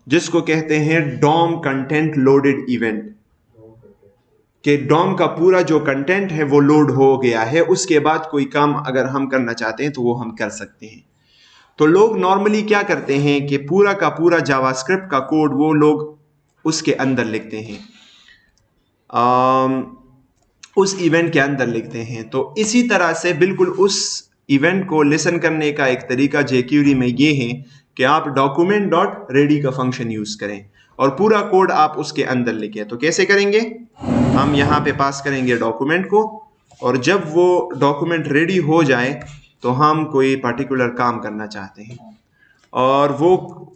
जिसको कहते हैं DOM कंटेंट लोडेड इवेंट, कि DOM का पूरा जो कंटेंट है वो लोड हो गया है। उसके बाद कोई काम अगर हम करना चाहते हैं तो वो हम कर सकते हैं। तो लोग नॉर्मली क्या करते हैं कि पूरा का पूरा जावास्क्रिप्ट का कोड वो लोग उसके अंदर लिखते हैं, उस इवेंट के अंदर लिखते हैं। तो इसी तरह से बिल्कुल उस इवेंट को लिसन करने का एक तरीका jQuery में ये है कि आप document.ready का फंक्शन यूज करें और पूरा कोड आप उसके अंदर लिखें। तो कैसे करेंगे, हम यहाँ पे पास करेंगे डॉक्यूमेंट को और जब वो डॉक्यूमेंट रेडी हो जाए तो हम कोई पर्टिकुलर काम करना चाहते हैं, और वो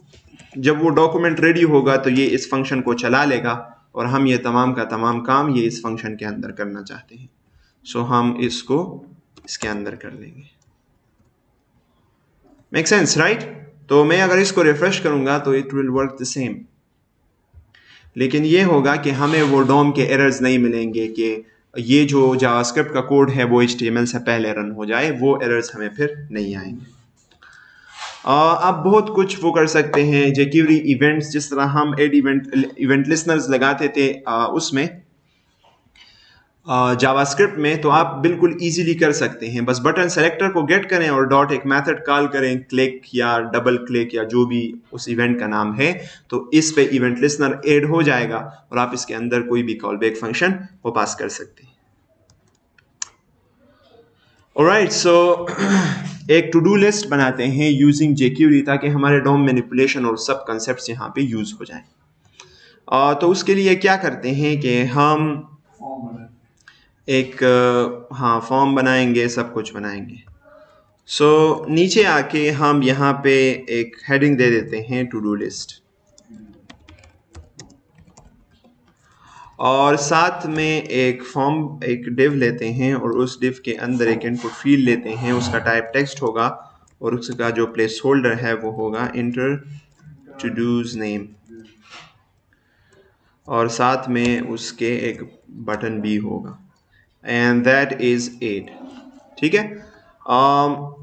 जब वो डॉक्यूमेंट रेडी होगा तो ये इस फंक्शन को चला लेगा और हम ये तमाम का तमाम काम ये इस फंक्शन के अंदर करना चाहते हैं। सो हम इसको इसके अंदर कर लेंगे। Make sense right? तो मैं अगर इसको रिफ्रेश करूंगा तो it will work the same, लेकिन ये होगा कि हमें वो डॉम के एरर्स नहीं मिलेंगे कि ये जो जावास्क्रिप्ट का कोड है वो HTML से पहले रन हो जाए, वो एरर्स हमें फिर नहीं आएंगे। अब बहुत कुछ वो कर सकते हैं jQuery इवेंट्स, जिस तरह हम एड इवेंट लिसनर्स लगाते थे उसमें जावास्क्रिप्ट में, तो आप बिल्कुल इजीली कर सकते हैं। बस बटन सेलेक्टर को गेट करें और डॉट एक मेथड कॉल करें, क्लिक या डबल क्लिक या जो भी उस इवेंट का नाम है, तो इस पे इवेंट लिसनर ऐड हो जाएगा और आप इसके अंदर कोई भी कॉल बैक फंक्शन वो पास कर सकते हैं। ऑलराइट, सो एक टू डू लिस्ट बनाते हैं यूजिंग jQuery ताकि हमारे डॉम मैनिपुलेशन और सब कंसेप्ट्स यहाँ पे यूज हो जाए। तो उसके लिए क्या करते हैं कि हम फॉर्म बना एक फॉर्म बनाएंगे, सब कुछ बनाएंगे। सो नीचे आके हम यहाँ पे एक हेडिंग दे देते हैं टू डू लिस्ट, और साथ में एक फॉर्म एक डिव लेते हैं और उस डिव के अंदर एक इनपुट फील्ड लेते हैं, उसका टाइप टेक्स्ट होगा और उसका जो प्लेस होल्डर है वो होगा इंटर टू डूज नेम, और साथ में उसके एक बटन भी होगा, एंड दैट इज 8। ठीक है।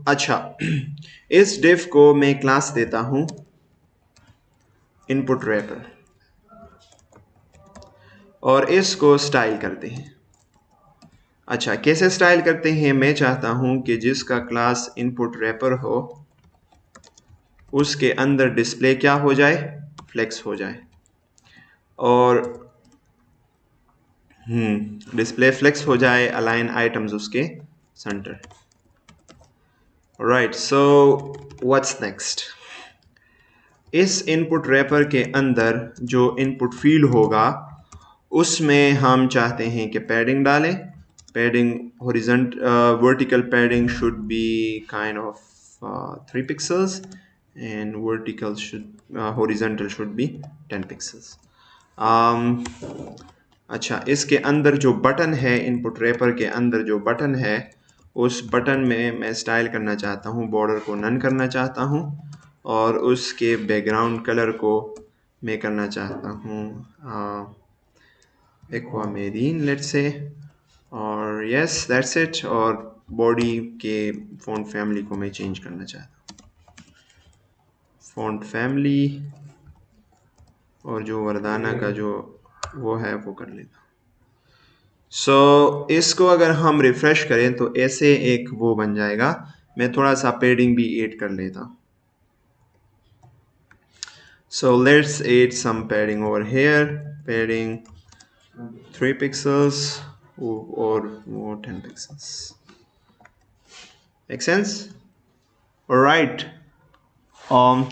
अच्छा, इस डिव को मैं क्लास देता हूं इनपुट रैपर और इसको स्टाइल करते हैं। अच्छा, कैसे स्टाइल करते हैं? मैं चाहता हूं कि जिसका क्लास इनपुट रैपर हो उसके अंदर डिस्प्ले क्या हो जाए, फ्लेक्स हो जाए, और डिस्प्ले फ्लेक्स हो जाए, अलाइन आइटम्स उसके centre. Right, so what's next? इस इनपुट रैपर के अंदर जो इनपुट फील्ड होगा उसमें हम चाहते हैं कि पैडिंग डालें। Padding vertical padding should be kind of 3 pixels and vertical horizontal should be 10 pixels। अच्छा, इसके अंदर जो बटन है, इनपुट रैपर के अंदर जो बटन है, उस बटन में मैं स्टाइल करना चाहता हूँ, बॉर्डर को नन करना चाहता हूँ, और उसके बैकग्राउंड कलर को मैं करना चाहता हूँ एक्वामेरीन लेट्स से, और यस दैट्स इट। और बॉडी के फॉन्ट फैमिली को मैं चेंज करना चाहता हूँ, फॉन्ट फैमिली, और जो वरदाना का जो वो है वो कर लेता हूँ। सो इसको अगर हम रिफ्रेश करें तो ऐसे एक वो बन जाएगा। मैं थोड़ा सा पेडिंग भी ऐड कर लेता हूँ। So let's add some padding over here, padding 3 pixels or more 10 pixels. Make sense? Alright,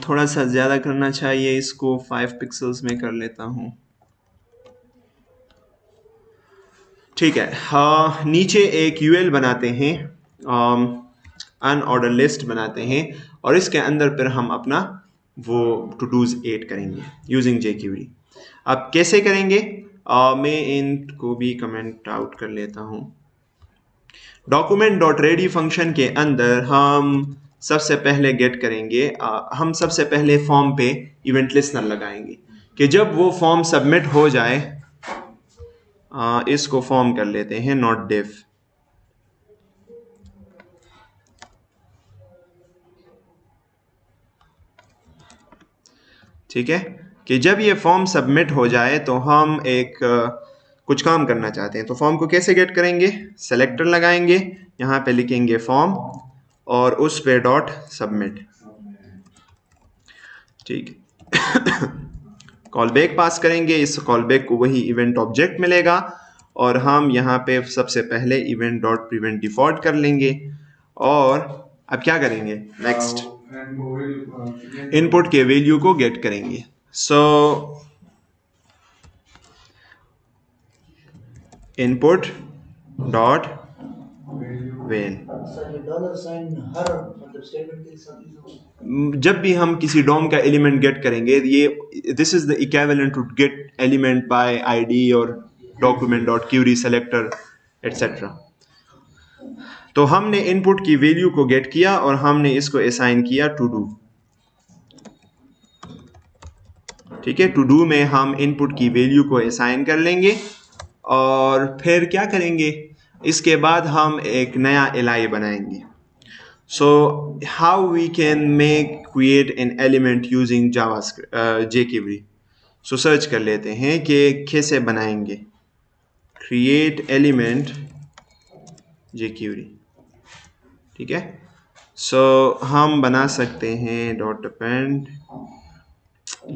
थोड़ा सा ज़्यादा करना चाहिए, इसको 5 pixels में कर लेता हूँ। ठीक है। नीचे एक UL बनाते हैं, अनऑर्डर लिस्ट बनाते हैं, और इसके अंदर फिर हम अपना वो टू डूज ऐड करेंगे यूजिंग jQuery। अब कैसे करेंगे? मैं इनको भी कमेंट आउट कर लेता हूँ। document.ready फंक्शन के अंदर हम सबसे पहले गेट करेंगे, हम सबसे पहले फॉर्म पे इवेंट लिसनर लगाएंगे कि जब वो फॉर्म सबमिट हो जाए, इसको फॉर्म कर लेते हैं नॉट डिव। ठीक है, कि जब ये फॉर्म सबमिट हो जाए तो हम एक कुछ काम करना चाहते हैं। तो फॉर्म को कैसे गेट करेंगे? सेलेक्टर लगाएंगे, यहाँ पे लिखेंगे फॉर्म और उस पे डॉट सबमिट। ठीक है। कॉल बैक पास करेंगे, इस कॉल बैक को वही इवेंट ऑब्जेक्ट मिलेगा, और हम यहाँ पे सबसे पहले इवेंट डॉट प्रिवेंट डिफॉल्ट कर लेंगे। और अब क्या करेंगे? नेक्स्ट इनपुट के वैल्यू को गेट करेंगे। सो इनपुट डॉट वेल। सर ये डॉलर साइन हर मतलब स्टेटमेंट के साथ यूज होगा? जब भी हम किसी डॉम का एलिमेंट गेट करेंगे, ये this is the equivalent to get element by ID और document dot query selector etcetera. तो हमने इनपुट की वैल्यू को गेट किया और हमने इसको असाइन किया टू डू। ठीक है, टू डू में हम इनपुट की वैल्यू को असाइन कर लेंगे और फिर क्या करेंगे, इसके बाद हम एक नया एलआई बनाएंगे। So how we can make create an element using JavaScript jQuery। So search कर लेते हैं कि कैसे बनाएंगे क्रिएट एलिमेंट jQuery। ठीक है, सो हम बना सकते हैं डॉट अपेंड,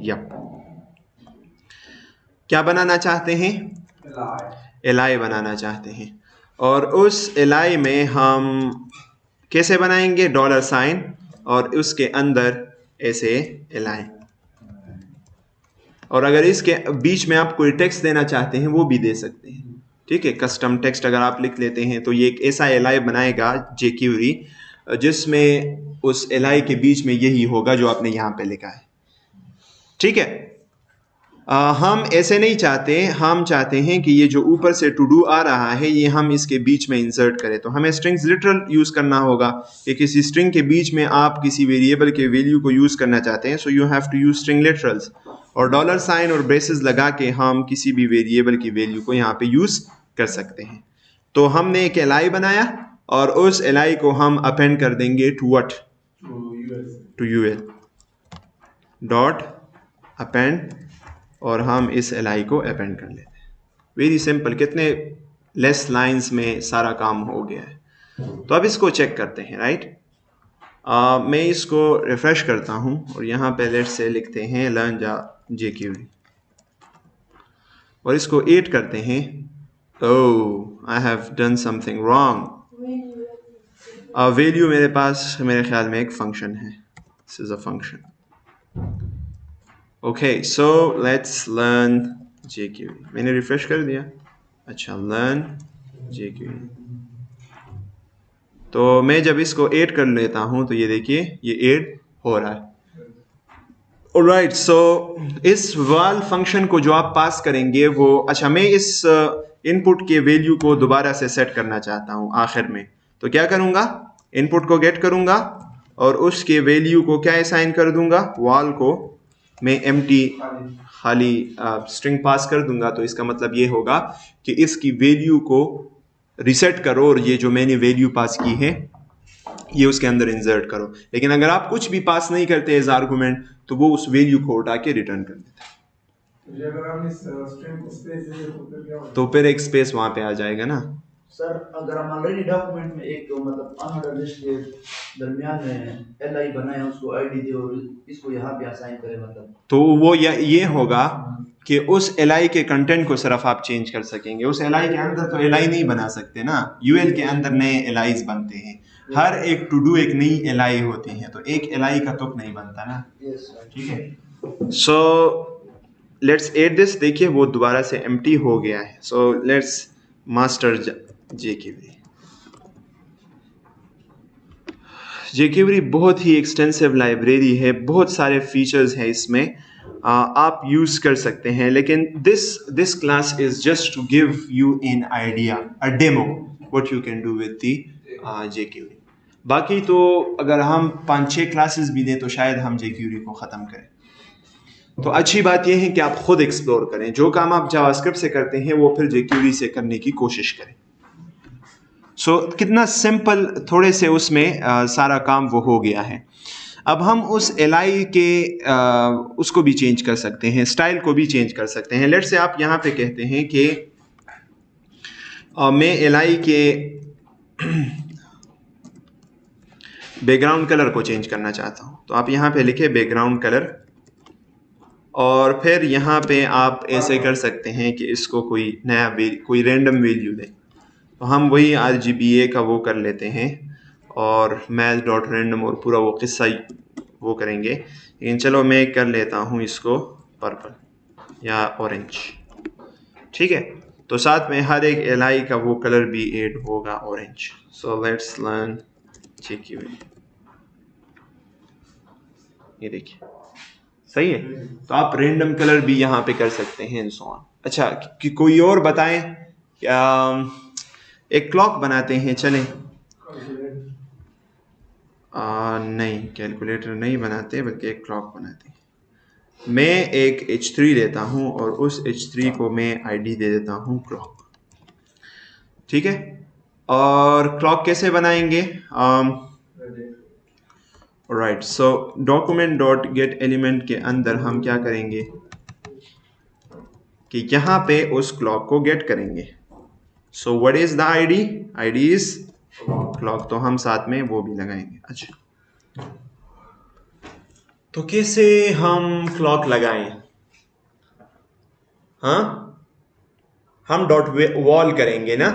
यप क्या बनाना चाहते हैं, एलआई बनाना चाहते हैं। और उस एलआई में हम कैसे बनाएंगे, डॉलर साइन और उसके अंदर ऐसे एलआई। और अगर इसके बीच में आप कोई टेक्स्ट देना चाहते हैं वो भी दे सकते हैं। ठीक है, कस्टम टेक्स्ट अगर आप लिख लेते हैं तो ये एक ऐसा एलआई बनाएगा jQuery जिसमें उस एलआई के बीच में यही होगा जो आपने यहाँ पे लिखा है। ठीक है, हम ऐसे नहीं चाहते, हम चाहते हैं कि ये जो ऊपर से टू डू आ रहा है ये हम इसके बीच में इंसर्ट करें। तो हमें स्ट्रिंग्स लिटरल यूज करना होगा कि किसी स्ट्रिंग के बीच में आप किसी वेरिएबल के वैल्यू को यूज करना चाहते हैं, so you have to use string literals. और डॉलर साइन और ब्रेसेस लगा के हम किसी भी वेरिएबल की वैल्यू को यहाँ पे यूज कर सकते हैं। तो हमने एक एलआई बनाया और उस एलआई को हम अपेंड कर देंगे to what, to UL dot append, और हम इस एलआई को अपेंड कर लेते हैं। वेरी सिंपल, कितने लेस लाइंस में सारा काम हो गया है। तो अब इसको चेक करते हैं, राइट। मैं इसको रिफ्रेश करता हूं और यहाँ पे लेट से लिखते हैं लर्न jQuery और इसको 8 करते हैं। Oh, I have done something wrong. Value मेरे पास मेरे ख्याल में एक फंक्शन है, this is a function. Okay, so let's learn jQuery। मैंने रिफ्रेश कर दिया। अच्छा, लर्न jQuery। तो मैं जब इसको ऐड कर लेता हूं तो ये देखिए ये ऐड हो रहा है। ऑलराइट, सो इस वाल फंक्शन को जो आप पास करेंगे वो, अच्छा मैं इस इनपुट के वैल्यू को दोबारा से सेट करना चाहता हूं आखिर में। तो क्या करूंगा, इनपुट को गेट करूंगा और उसके वैल्यू को क्या असाइन कर दूंगा, वाल को मैं एम्प्टी खाली स्ट्रिंग पास कर दूंगा। तो इसका मतलब ये होगा कि इसकी वैल्यू को रिसेट करो और ये जो मैंने वैल्यू पास की है ये उसके अंदर इंसर्ट करो। लेकिन अगर आप कुछ भी पास नहीं करते एज आर्गुमेंट तो वो उस वैल्यू को उठा के रिटर्न कर देता है। अगर हम इस स्ट्रिंग को स्पेस देंगे तो फिर क्या होगा? तो फिर एक स्पेस वहां पे आ जाएगा ना। सर अगर हम ऑलरेडी डॉक्यूमेंट में एक मतलब अनऑर्डर लिस्ट के दरमियान में एलआई बनाए, उसको आईडी दे और इसको यहाँ पे असाइन करें, मतलब तो वो ये होगा कि उस एलआई के कंटेंट को सिर्फ आप चेंज कर सकेंगे। उस एलआई के अंदर तो एलआई नहीं बना सकते ना, यूएल के अंदर नए एलआईज बनते हैं। हर एक टू डू एक नई एलआई होती है, तो एक एलआई का तुक नहीं बनता ना। ठीक है, सो लेट्स ऐड दिस। देखिए वो दोबारा से एम्प्टी हो गया है। So let's master jQuery। jQuery बहुत ही एक्सटेंसिव लाइब्रेरी है, बहुत सारे फीचर्स हैं इसमें, आप यूज कर सकते हैं। लेकिन this class is just to give you an idea, a demo what you can do with the jQuery। बाकी तो अगर हम 5-6 क्लासेस भी दें तो शायद हम jQuery को ख़त्म करें। तो अच्छी बात यह है कि आप खुद एक्सप्लोर करें, जो काम आप जावास्क्रिप्ट से करते हैं वो फिर jQuery से करने की कोशिश करें। सो कितना सिंपल, थोड़े से उसमें सारा काम वो हो गया है। अब हम उस एलआई के उसको भी चेंज कर सकते हैं, स्टाइल को भी चेंज कर सकते हैं। लेट्स से आप यहाँ पे कहते हैं कि मैं एलआई के बैकग्राउंड कलर को चेंज करना चाहता हूँ। तो आप यहाँ पे लिखे बैकग्राउंड कलर और फिर यहाँ पे आप ऐसे कर सकते हैं कि इसको कोई नया कोई रैंडम वैल्यू दें। तो हम वही RGBA का वो कर लेते हैं और math.random और पूरा वो किस्सा वो करेंगे। लेकिन चलो मैं कर लेता हूँ इसको पर्पल या ऑरेंज। ठीक है, तो साथ में हर एक एलआई का वो कलर भी ऐड होगा orange. So let's learn jQuery। ये देखिए सही है। तो आप रेंडम कलर भी यहाँ पे कर सकते हैं एंड सो ऑन। अच्छा कि कोई और बताएं क्या? एक क्लॉक बनाते हैं चलें। नहीं कैलकुलेटर नहीं बनाते बल्कि एक क्लॉक बनाते हैं। मैं एक H3 लेता हूँ और उस H3 को मैं आईडी दे देता हूँ क्लॉक। ठीक है, और क्लॉक कैसे बनाएंगे? राइट, सो डॉक्यूमेंट डॉट गेट एलिमेंट के अंदर हम क्या करेंगे कि यहाँ पे उस क्लॉक को गेट करेंगे। So what is the ID? ID is clock, तो हम साथ में वो भी लगाएंगे। अच्छा तो कैसे हम क्लॉक लगाएं? हाँ, हम डॉट वॉल करेंगे ना,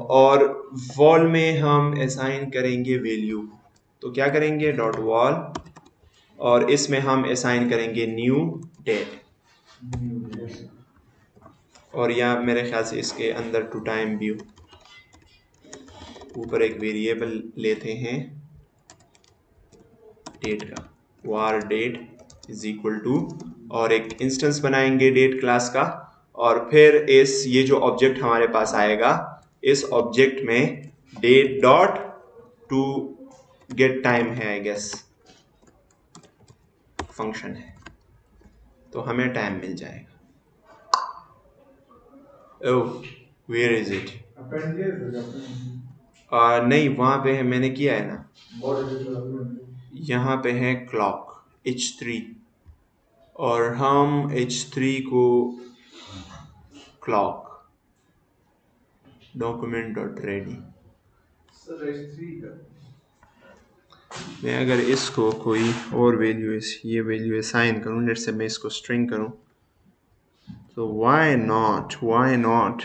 और वॉल में हम असाइन करेंगे वैल्यू। तो क्या करेंगे? डॉट वॉल, और इसमें हम असाइन करेंगे न्यू डेट, और या मेरे ख्याल से इसके अंदर टू टाइम व्यू ऊपर एक वेरिएबल लेते हैं डेट का, वार डेट इज इक्वल टू, और एक इंस्टेंस बनाएंगे डेट क्लास का, और फिर इस ये जो ऑब्जेक्ट हमारे पास आएगा इस ऑब्जेक्ट में date dot to get time है, आई गेस फंक्शन है, तो हमें टाइम मिल जाएगा। ओह वेयर इज इट? नहीं वहां पे है, मैंने किया है ना, यहाँ पे है क्लॉक H3, और हम H3 को क्लॉक डॉक्यूमेंट डॉट रेडी। मैं अगर इसको कोई और वैल्यू ये वैल्यू असाइन करूँ, लेट्स से मैं इसको स्ट्रिंग करूँ, तो व्हाई नॉट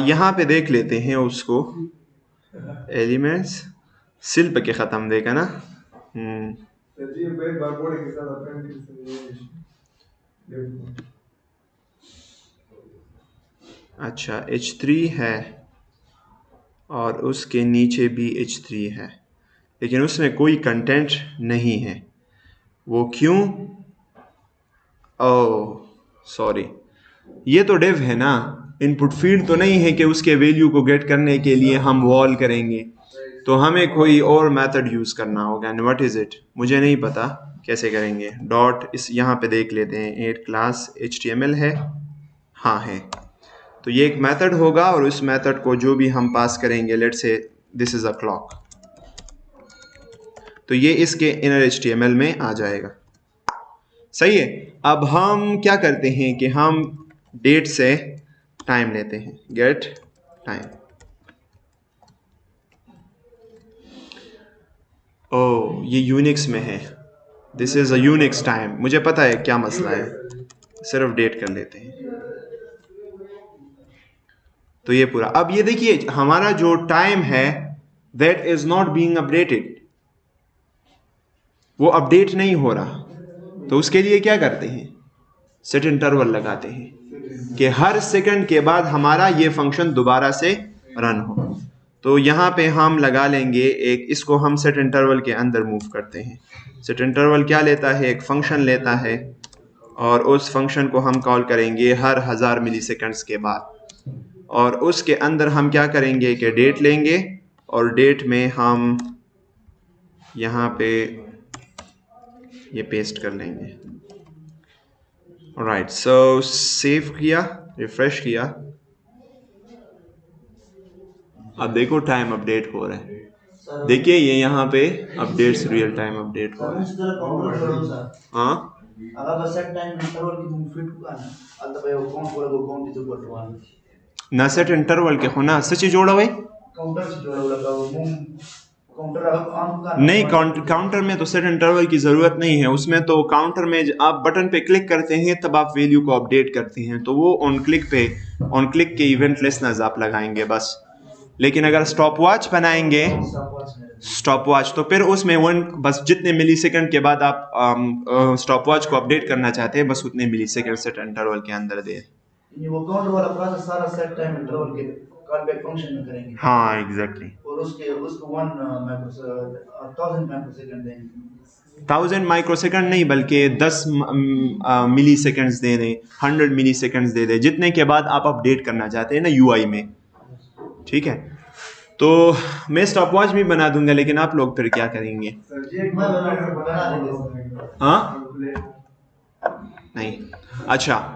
यहाँ पे देख लेते हैं उसको एलिमेंट्स शिल्प के ख़त्म देगा ना। अच्छा H3 है और उसके नीचे भी H3 है, लेकिन उसमें कोई कंटेंट नहीं है। वो क्यों? ओह सॉरी, ये तो डिव है ना, इनपुट फील्ड तो नहीं है कि उसके वैल्यू को गेट करने के लिए हम वॉल करेंगे, तो हमें कोई और मेथड यूज़ करना होगा। And what is it? मुझे नहीं पता कैसे करेंगे। डॉट इस यहाँ पे देख लेते हैं, एड क्लास HTML है, हाँ है, तो ये एक मेथड होगा, और उस मेथड को जो भी हम पास करेंगे, let's say this is a clock, तो ये इसके इनर HTML में आ जाएगा। सही है। अब हम क्या करते हैं कि हम डेट से टाइम लेते हैं, गेट टाइम। ओह ये यूनिक्स में है, this is a Unix time, मुझे पता है क्या मसला है, सिर्फ डेट कर लेते हैं। तो ये पूरा, अब ये देखिए हमारा जो टाइम है that is not being updated, वो अपडेट नहीं हो रहा, तो उसके लिए क्या करते हैं? सेट इंटरवल लगाते हैं कि हर सेकंड के बाद हमारा ये फंक्शन दोबारा से रन हो। तो यहाँ पे हम लगा लेंगे एक, इसको हम सेट इंटरवल के अंदर मूव करते हैं। सेट इंटरवल क्या लेता है? एक फंक्शन लेता है, और उस फंक्शन को हम कॉल करेंगे हर 1000 मिलीसेकंड्स के बाद, और उसके अंदर हम क्या करेंगे कि डेट लेंगे, और डेट में हम यहाँ पे ये पेस्ट कर लेंगे। राइट, सो सेव किया, रिफ्रेश किया, अब देखो टाइम अपडेट हो रहा है। देखिए ये यहाँ पे अपडेट्स रियल टाइम अपडेट हो रहा है। हाँ ना सेट इंटरवल के होना सच जोड़ा भाई, नहीं काउंटर में तो सेट इंटरवल की जरूरत नहीं है, उसमें तो काउंटर में आप बटन पे क्लिक करते हैं तब आप वैल्यू को अपडेट करते हैं, तो वो ऑन क्लिक के इवेंट लिसनर्स आप लगाएंगे बस। लेकिन अगर स्टॉप वॉच बनाएंगे, स्टॉप वॉच, तो फिर उसमें बस जितने मिलीसेकंड के बाद आप स्टॉप वॉच को अपडेट करना चाहते हैं बस उतने मिलीसेकंड सेट इंटरवल के अंदर दे। यानी वो काउंटर वाला प्रोसेस सारा सेट टाइम इंटरवल के कॉल बैक फंक्शन में करेंगे हाँ एग्जैक्टली। और उसको 1000 माइक्रोसेकंड देंगे। 1000 माइक्रोसेकंड नहीं बल्कि 10 मिली सेकेंड्स दे दें, 100 मिली सेकेंड्स दे दें, जितने के बाद आप अपडेट करना चाहते हैं ना यूआई में। ठीक है, तो मैं स्टॉप वॉच भी बना दूंगा, लेकिन आप लोग फिर क्या करेंगे? बना देंगे। हाँ नहीं, अच्छा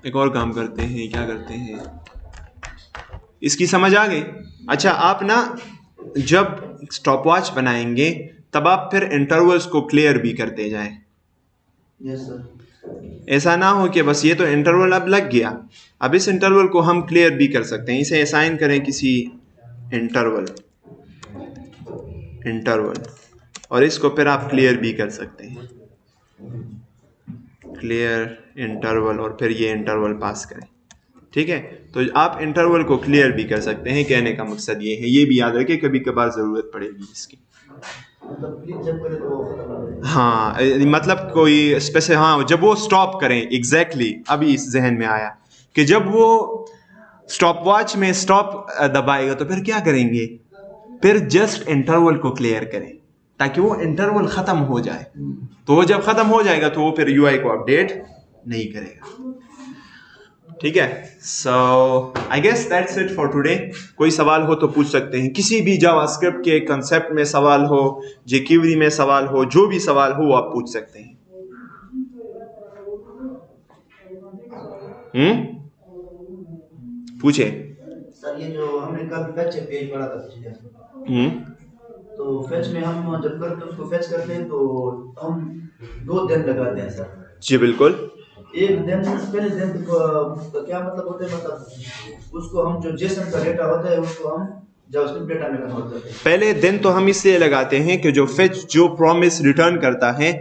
एक और काम करते हैं, क्या करते हैं, इसकी समझ आ गई? अच्छा, आप ना जब स्टॉप वॉच बनाएंगे तब आप फिर इंटरवल्स को क्लियर भी करते जाएं। Yes sir. ऐसा ना हो कि बस ये तो इंटरवल अब लग गया, अब इस इंटरवल को हम क्लियर भी कर सकते हैं। इसे असाइन करें किसी इंटरवल और इसको फिर आप क्लियर भी कर सकते हैं, क्लियर इंटरवल, और फिर ये इंटरवल पास करें। ठीक है, तो आप इंटरवल को क्लियर भी कर सकते हैं। कहने का मकसद ये है, ये भी याद रखें, कभी कभार ज़रूरत पड़ेगी इसकी। मतलब प्लीज जब करे तो खत्म हो जाए। हाँ मतलब कोई स्पेसिफिक, हाँ जब वो स्टॉप करें, एग्जैक्टली अभी इस जहन में आया कि जब वो स्टॉप वॉच में स्टॉप दबाएगा तो फिर क्या करेंगे? फिर जस्ट इंटरवल को क्लियर करें ताकि वो इंटरवल ख़त्म हो जाए। तो वो जब ख़त्म हो जाएगा तो वो फिर यूआई को अपडेट नहीं करेगा। ठीक है, so I guess that's it for today. कोई सवाल हो तो पूछ सकते हैं, किसी भी जावास्क्रिप्ट के कंसेप्ट में सवाल हो, जेक्यूरी में सवाल हो, जो भी सवाल हो वो आप पूछ सकते हैं। पूछे। सर ये जो हमने कल फैच पेज पढ़ा था पिछले, तो फैच में हम जब करते उसको फैच करते हैं तो हम 2 दिन लगाते हैं सर। जी बिल्कुल। एक दिन पहले दिन तो क्या मतलब होता है, मतलब उसको हम जो जेसन का डेटा होता है उसको हम जावास्क्रिप्ट डेटा में कन्वर्ट करते हैं। पहले दिन तो हम इसलिए लगाते हैं कि जो फेच जो प्रॉमिस रिटर्न करता है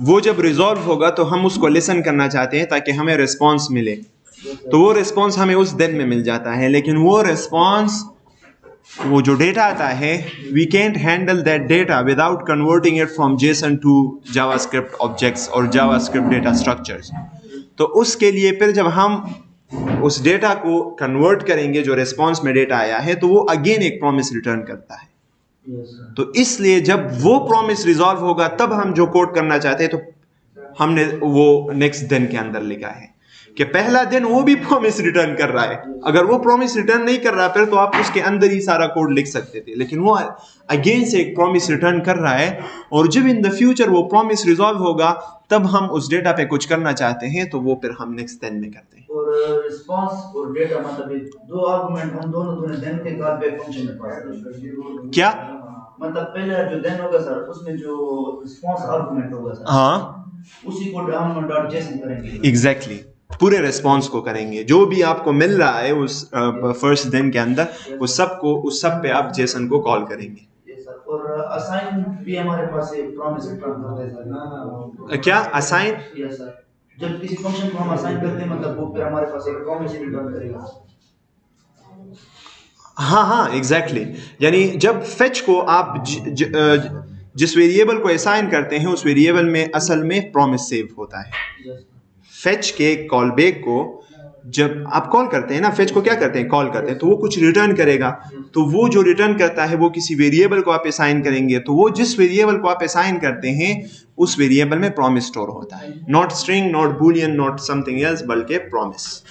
वो जब रिजॉल्व होगा तो हम उसको लिसन करना चाहते हैं ताकि हमें रिस्पॉन्स मिले। तो वो रिस्पॉन्स हमें उस दिन में मिल जाता है, लेकिन वो रिस्पॉन्स, वो जो डेटा आता है, we can't handle that data without converting it from JSON to JavaScript objects और जावास्क्रिप्ट डेटा स्ट्रक्चर्स। तो उसके लिए फिर जब हम उस डेटा को कन्वर्ट करेंगे, जो रिस्पॉन्स में डेटा आया है, तो वो अगेन एक प्रॉमिस रिटर्न करता है। तो इसलिए जब वो प्रॉमिस रिजॉल्व होगा तब हम जो कोड करना चाहते हैं, तो हमने वो नेक्स्ट दिन के अंदर लिखा है कि पहला दिन वो भी प्रॉमिस रिटर्न कर रहा है। अगर वो प्रॉमिस रिटर्न नहीं कर रहा फिर तो आप उसके अंदर ही सारा कोड लिख सकते थे, लेकिन वो अगेन से एक प्रॉमिस रिटर्न कर रहा है। और जब इन द फ्यूचर वो प्रॉमिस रिजॉल्व होगा तब हम उस डेटा पे कुछ करना चाहते हैं, तो वो फिर हम नेक्स्ट दिन में करते हैं। और रिस्पांस और डेटा मतलब ये 2 आर्गुमेंट हम दोनों दिन के कॉल बैक फंक्शन में पास करेंगे। क्या मतलब पहले जो दिन होगा सर उसमें जो रिस्पांस आर्गुमेंट होगा सर, हाँ उसी को हम डॉट जेसन करेंगे। एग्जैक्टली पूरे रिस्पॉन्स को करेंगे, जो भी आपको मिल रहा है उस फर्स्ट दिन के अंदर, उस सब पे आप जेसन को कॉल करेंगे। और असाइन भी हमारे पास एक प्रॉमिस रिटर्न करता है सर। क्या असाइन? यस सर, जब किसी फंक्शन को हम असाइन करते हैं मतलब वो फिर हमारे पास एक प्रॉमिस रिटर्न करेगा। हाँ एग्जैक्टली यानी जब फेच को आप जिस वेरिएबल को असाइन करते हैं उस वेरिएबल में असल में प्रॉमिस सेव होता है। फेच के कॉल बैक को जब आप कॉल करते हैं ना, फेच को क्या करते हैं, कॉल करते हैं, तो वो कुछ रिटर्न करेगा। तो वो जो रिटर्न करता है वो किसी वेरिएबल को आप असाइन करेंगे, तो वो जिस वेरिएबल को आप असाइन करते हैं उस वेरिएबल में प्रॉमिस स्टोर होता है। Not string, not Boolean, not something else, बल्कि प्रॉमिस।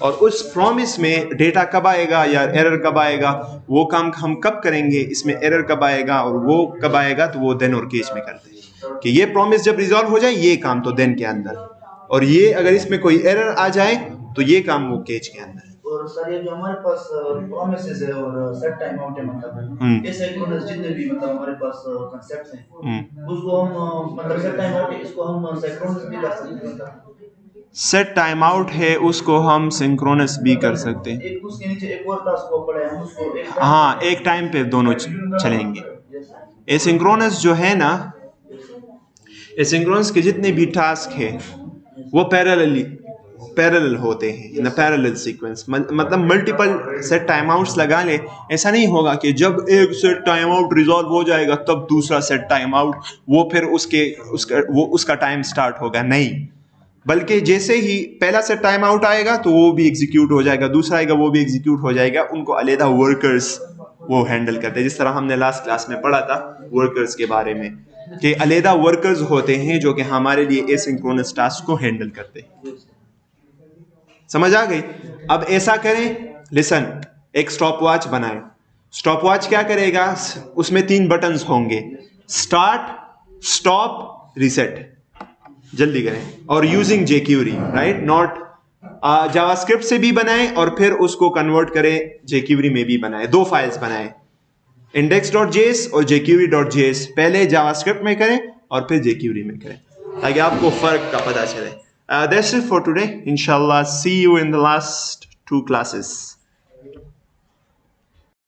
और उस प्रॉमिस में डेटा कब आएगा या एरर कब आएगा, वो काम हम कब करेंगे, इसमें एरर कब आएगा और वो कब आएगा, तो वो देन और केस में करते हैं कि ये प्रॉमिस जब रिजॉल्व हो जाए ये काम तो देन के अंदर, और ये अगर इसमें कोई एरर आ जाए तो ये काम वो केज के अंदर। और सर ये जो हमारे पास प्रॉमिसेस है और सेट टाइम आउट है, मतलब ये सिंक्रोनस जितने भी मतलब हमारे पास कांसेप्ट्स हैं उसको हम मतलब सेट टाइम आउट है इसको हम सिंक्रोनस भी कर सकते हैं। मतलब सेट टाइम आउट है उसको हम सिंक्रोनस भी कर सकते हैं। एक उसके नीचे एक और टास्क को पड़े हम उसको एक हाँ एक टाइम पे दोनों चलेंगे। एसिंक्रोनस जो है ना, एसिंक्रोनस के जितने भी टास्क है वो पैरेलल होते हैं इन पैरेलल सीक्वेंस। मतलब मल्टीपल सेट टाइम आउट्स लगा ले, ऐसा नहीं होगा कि जब एक सेट टाइम आउट रिजॉल्व हो जाएगा तब दूसरा सेट टाइम आउट वो फिर उसका टाइम स्टार्ट होगा, नहीं। बल्कि जैसे ही पहला सेट टाइम आउट आएगा तो वो भी एग्जीक्यूट हो जाएगा, दूसरा आएगा वो भी एग्जीक्यूट हो जाएगा। उनको अलहदा वर्कर्स वो हैंडल करते हैं, जिस तरह हमने लास्ट क्लास में पढ़ा था वर्कर्स के बारे में कि अलहदा वर्कर्स होते हैं जो कि हमारे लिए एसिंक्रोनस टास्क को हैंडल करते हैं। समझ आ गई? अब ऐसा करें, लिसन, एक स्टॉप वॉच बनाएं। स्टॉप वॉच क्या करेगा? उसमें 3 बटन्स होंगे, स्टार्ट, स्टॉप, रीसेट। जल्दी करें। और using jQuery, right, not JavaScript से भी बनाएं और फिर उसको कन्वर्ट करें jQuery में भी बनाएं। 2 फाइल्स बनाएं, index.js और jQuery.js। पहले जावास्क्रिप्ट में करें और फिर jQuery में करें, ताकि आपको फर्क का पता चले। That's it for today. Inshallah, see you in the last 2 classes.